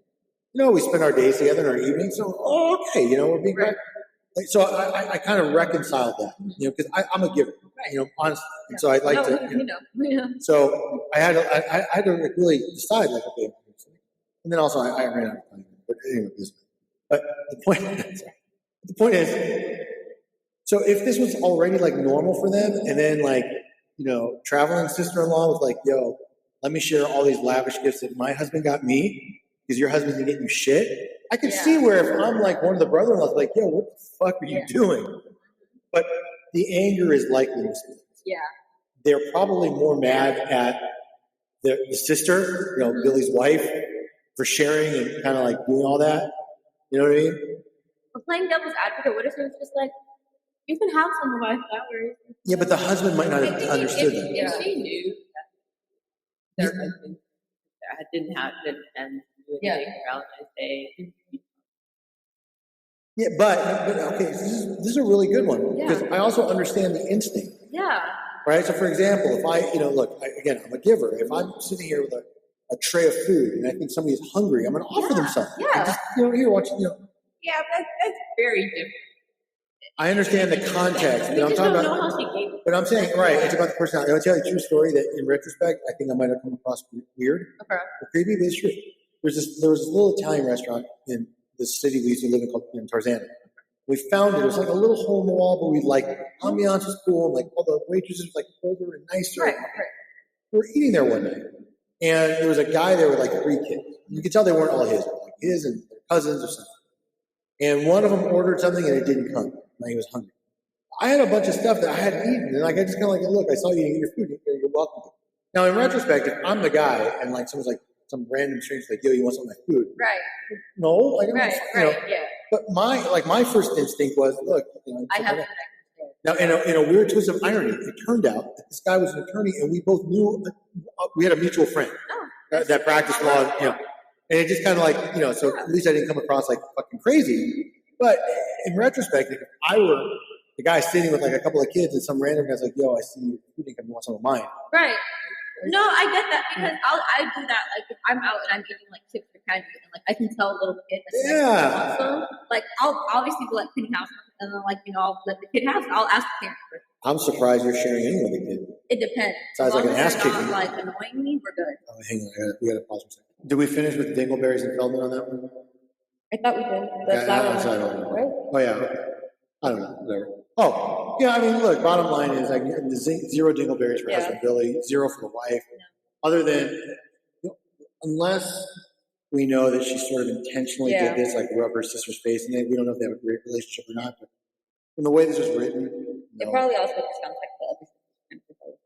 we spend our days together in our evenings. So okay, we're being so I kind of reconciled that, because I'm a giver, honestly. And so I'd like to, so I had to like really decide, like, okay, and then also I ran out of time. But anyway, but the point is, so if this was already like normal for them, and then like, traveling sister-in-law was like, yo, let me share all these lavish gifts that my husband got me because your husband's gonna get you shit. I could see where if I'm like one of the brother-in-laws, like, yo, what the fuck are you doing? But the anger is likely misplaced. Yeah. They're probably more mad at the sister, Billy's wife, for sharing and kind of like doing all that. You know what I mean? But playing devil's advocate, what if it was just like, you can have some of my flowers? Yeah, but the husband might not have understood that. If she knew that their husband didn't do anything for Valentine's Day. Yeah, but okay, this is a really good one because I also understand the instinct. Yeah. Right. So, for example, if I, look, again, I'm a giver. If I'm sitting here with a tray of food and I think somebody's hungry, I'm going to offer them something. Yeah. Just, here, watch. Yeah, that's very different. I understand the context, but I'm talking about. But I'm saying, right? It's about the personality. I'll tell you a true story that, in retrospect, I think I might have come across weird or creepy, but it's true. There was this little Italian restaurant in the city we used to live in called Tarzana. We found it. It was like a little hole in the wall, but we liked it. Ambiance was cool, and like all the waitresses were like older and nicer. Right. We were eating there one night, and there was a guy there with like 3 kids. You could tell they weren't all his, like his and their cousins or something. And one of them ordered something and it didn't come. And he was hungry. I had a bunch of stuff that I hadn't eaten, and like I just kind of like, look, I saw you eat your food. You're welcome. Now, in retrospect, if I'm the guy and like someone's like some random stranger's like, yo, you want some of my food? Right. No, like yeah. But my first instinct was, look, I have. Now, in a weird twist of irony, it turned out that this guy was an attorney, and we both knew we had a mutual friend that practiced law, and it just kind of like, so at least I didn't come across like fucking crazy. But in retrospect, if I were the guy sitting with like a couple of kids and some random guy's like, yo, I see you think you want some of mine. Right. No, I get that because I do that. Like if I'm out and I'm eating like chips or candy, and like I can tell a little kid. Also, like I'll obviously be like, can you have some? And then like I'll let the kid have. I'll ask the parent first. I'm surprised you're sharing any with a kid. It depends. Sounds like an ass kicking. Like annoying me, we're good. Oh, hang on, we gotta pause for a second. Did we finish with Dingleberries and Feldman on that one? I thought we did. The flower one, right? Oh yeah. Okay. I don't know. Whatever. Oh yeah. I mean, look. Bottom line is like 0 Dingleberries for husband Billy, 0 for the wife. Yeah. Other than, unless we know that she sort of intentionally did this, like rub her sister's face in it. We don't know if they have a great relationship or not. But from the way this was written, no. It probably also sounds like the other sister.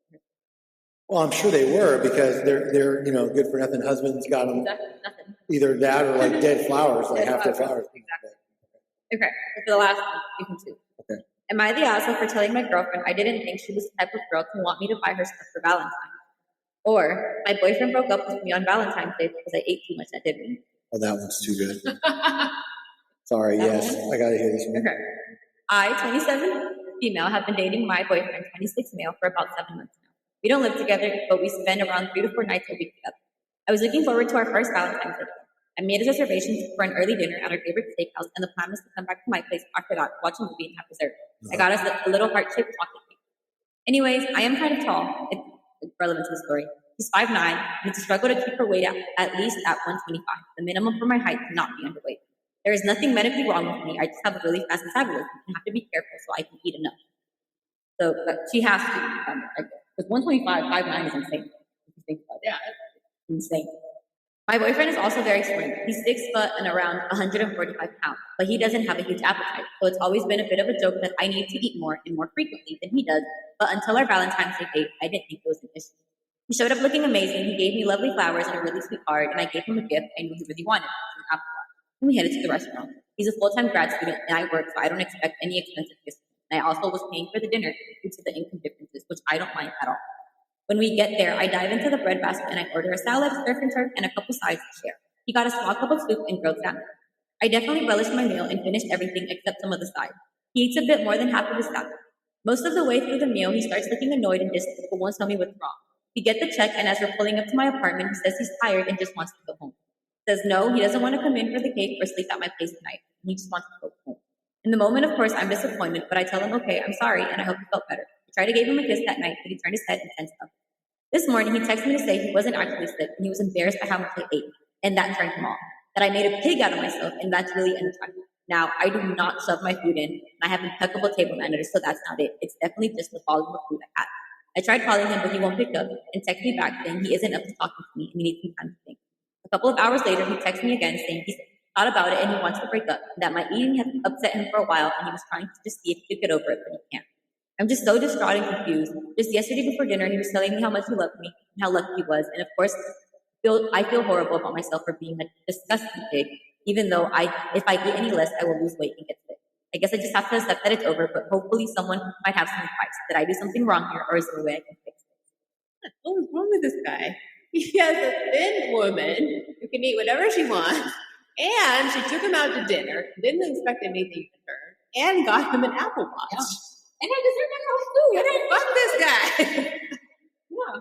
Well, I'm sure they were because they're good for nothing husbands got them nothing. Either that or like dead flowers, like half dead flowers. Exactly. Okay, for the last one, you can choose. Okay. Am I the asshole for telling my girlfriend I didn't think she was the type of girl to want me to buy her stuff for Valentine? Or my boyfriend broke up with me on Valentine's Day because I ate too much at dinner. Oh, that one's too good. Sorry, yes, I gotta hear this one. Okay. I, 27 female, have been dating my boyfriend, 26 male, for about 7 months now. We don't live together, but we spend around 3 to 4 nights a week together. I was looking forward to our first Valentine's Day. I made a reservation for an early dinner at our favorite steakhouse, and the plan was to come back to my place after that, watch a movie, and have dessert. I got us a little heart-shaped chocolate cake. Anyways, I am kind of tall. It's relevant to the story. She's 5'9", and it's a struggle to keep her weight at least at 125. The minimum for my height cannot be underweight. There is nothing medically wrong with me. I just have a really fast metabolism and have to be careful so I can eat enough. So she has to. Because 125, 5'9" is insane. If you think about it. Yeah. Insane. My boyfriend is also very slim. He's 6 foot and around 145 pounds, but he doesn't have a huge appetite. So it's always been a bit of a joke that I need to eat more and more frequently than he does. But until our Valentine's Day date, I didn't think it was an issue. He showed up looking amazing. He gave me lovely flowers and a really sweet card, and I gave him a gift I knew he really wanted, an Apple Watch. And we headed to the restaurant. He's a full-time grad student, and I work, so I don't expect any expensive gifts. And I also was paying for the dinner due to the income differences, which I don't mind at all. When we get there, I dive into the bread basket and I order a salad, surf and turf, and a couple sides to share. He got a small cup of soup and grilled salmon. I definitely relished my meal and finished everything except some of the sides. He eats a bit more than half of his salad. Most of the way through the meal, he starts looking annoyed and distant, but won't tell me what's wrong. We get the check, and as we're pulling up to my apartment, he says he's tired and just wants to go home. Says no, he doesn't want to come in for the cake or sleep at my place tonight. He just wants to go home. In the moment, of course, I'm disappointed, but I tell him, okay, I'm sorry, and I hope he felt better. I tried to give him a kiss that night, but he turned his head and tensed up. This morning, he texted me to say he wasn't actually sick, and he was embarrassed at how much I ate, and that turned him off. That I made a pig out of myself, and that's really unattractive. Now, I do not shove my food in, and I have impeccable table manners, so that's not it. It's definitely just the volume of food I had. I tried calling him, but he won't pick up, and texted me back saying he isn't up to talking to me, and he needs some time to think. A couple of hours later, he texted me again saying he's thought about it and he wants to break up, that my eating had upset him for a while, and he was trying to just see if he could get over it, but he can't. I'm just so distraught and confused. Just yesterday before dinner, he was telling me how much he loved me and how lucky he was. And of course, I feel horrible about myself for being a disgusting pig, even though if I eat any less, I will lose weight and get sick. I guess I just have to accept that it's over, but hopefully someone might have some advice. Did I do something wrong here, or is there a way I can fix it? What was wrong with this guy? He has a thin woman who can eat whatever she wants, and she took him out to dinner, didn't expect anything in return, and got him an Apple Watch. Yeah. And I deserve my house too. And I fuck this guy. Yeah.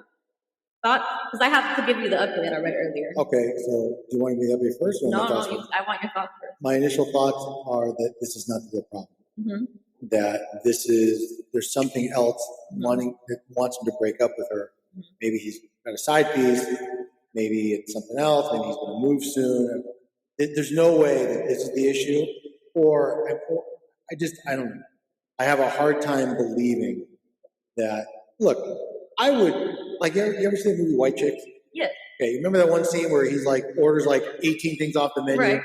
Thought, because I have to give you the update that I read earlier. Okay, so do you want to be update first? Or No, my thoughts first? I want your thoughts first. My initial thoughts are that this is not the real problem. Mm-hmm. That there's something else that wants him to break up with her. Mm-hmm. Maybe he's got a side piece. Maybe it's something else. Maybe he's going to move soon. There's no way that this is the issue. Or I don't know. I have a hard time believing that. Look, I would like. You ever see the movie White Chicks? Yes. Okay, you remember that one scene where he's like orders like 18 things off the menu, Right.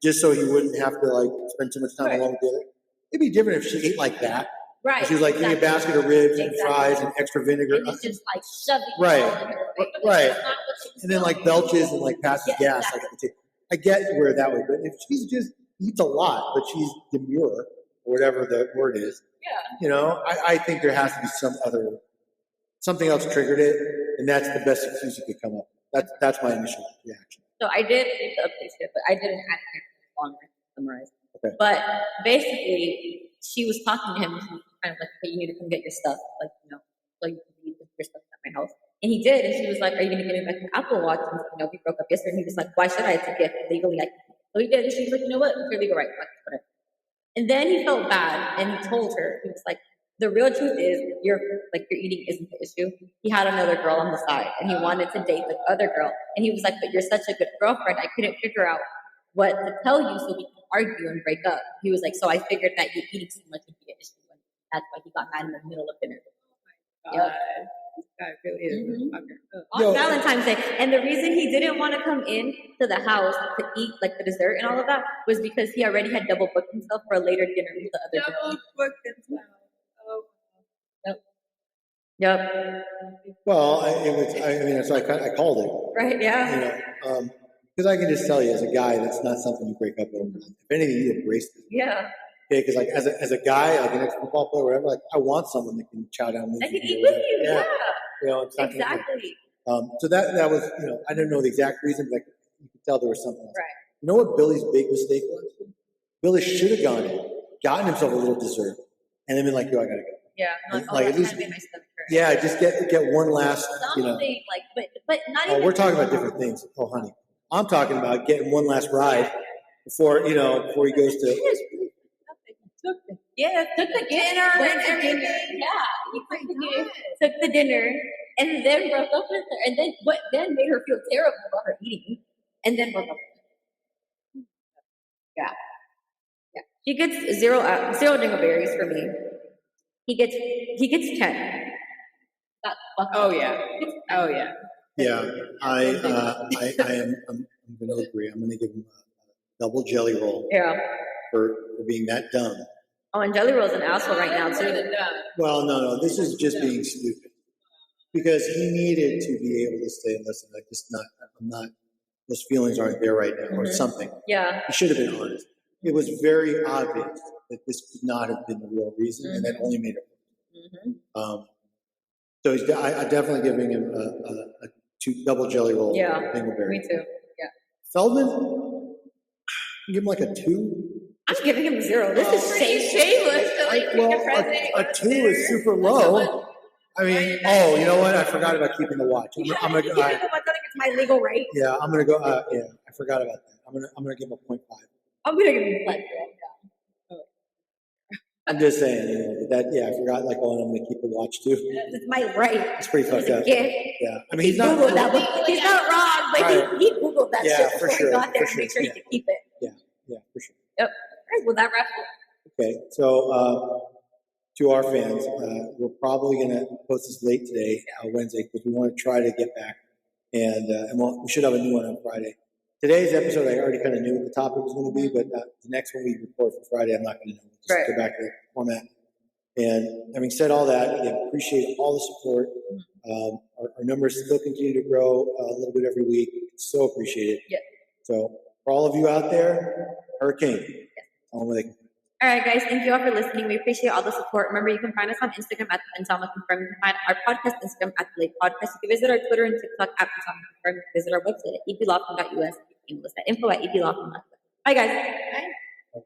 just so he wouldn't have to like spend too much time Right. alone with the other. It'd be different if she ate like that. Right. She was like, give me a basket of ribs and fries and extra vinegar. And it's just like shoving Right. it all in her face. Right. That's not what she was And then like doing. belches and like passes Yeah, gas. exactly. Like at the table. I get where that would, but if she's just eats a lot, but she's demure or whatever the word is, Yeah. I think there has to be something else triggered it, and that's the best excuse you could come up with. That's my initial reaction. So I did read the updates here, but I didn't actually longer summarize. Okay. But basically, she was talking to him. And she was kind of like, "Hey, you need to come get your stuff, like so you can leave your stuff at my house." And he did, and she was like, "Are you going to give me back the Apple Watch?" And we broke up yesterday. And he was like, "Why should I? It's a gift legally." So he did, and she was like, "You know what? It's your legal right. Whatever." And then he felt bad, and he told her, he was like, "The real truth is, your eating isn't the issue. He had another girl on the side, and he wanted to date the other girl. And he was like, but you're such a good girlfriend. I couldn't figure out what to tell you so we can argue and break up." He was like, "So I figured that you eating so much would be an issue, and that's why he got mad in the middle of dinner." God. This guy really is a fucker. On Valentine's Day. And the reason he didn't want to come in to the house to eat like the dessert and all of that was because he already had double booked himself for a later dinner with the other girl. Double booked himself. Oh. Yep. Well, it's like I called it. Right, yeah. Because I can just tell you, as a guy, that's not something you break up over. If anything, you embrace it. Yeah. Okay, because like as a guy, like an ex-football player, whatever, like I want someone that can chow down with I me. can eat with you, yeah. It's not Exactly. so that was, I didn't know the exact reason, but you could tell there was something else. Right. You know what Billy's big mistake was? Billy should have gone in, gotten himself a little dessert, and then been like, "Yo, I gotta go." Yeah. Like, at least- made my stomach hurt. Yeah, just get one last, Something but not even. we're talking about different things. Oh, honey, I'm talking about getting one last ride before he goes to. Took the dinner and everything. Yeah, he took the dinner and then broke up with her, and then made her feel terrible about her eating, and then broke up with her. Yeah. She gets zero dingleberries for me. He gets 10. Oh yeah. Oh yeah. Yeah, I'm going to agree. I'm going to give him a double jelly roll Yeah. for being that dumb. Oh, and Jelly Roll's an asshole right now too. Well, no, this is just being stupid. because he needed to be able to say, listen, I'm not, those feelings aren't there right now, or something. Yeah. He should have been honest. It was very obvious that this could not have been the real reason, and that only made it worse. So I definitely giving him a double jelly roll. Yeah, Dingleberry. me too. Yeah. Feldman, give him like a 2. I'm giving him 0. This is shameless. A 2 is super low. I mean, you know what? I forgot about keeping the watch. I'm gonna go. It's my legal right. Yeah, I'm gonna go. Yeah, I forgot about that. I'm gonna give him a 0.5. I'm gonna give him a flat. I'm just saying, that. Yeah, I forgot. Like, I'm gonna keep the watch too. It's my right. It's pretty fucked up. Yeah. I mean, he's not. He's not wrong, but Right. he googled that shit before for sure. he got there For to make sure. sure he could keep it. Yeah, for sure. Yep. All right, well, that wraps it. Okay, so to our fans, we're probably going to post this late today, Wednesday, because we want to try to get back, and we should have a new one on Friday. Today's episode, I already kind of knew what the topic was going to be, but the next one we record for Friday, I'm not going to know. Just go back to the format. And having said all that, again, appreciate all the support. Our numbers still continue to grow a little bit every week. So appreciate it. Yeah. So for all of you out there, Hurricane. Tell them where they can. All right, guys, thank you all for listening. We appreciate all the support. Remember, you can find us on Instagram at Insomma Confirm. You can find our podcast Instagram at The Late Podcast. You can visit our Twitter and TikTok at Insomma Confirm. You can visit our website at eplawfirm.us. Email us at info@eplawfirm.us. Bye, guys. Bye.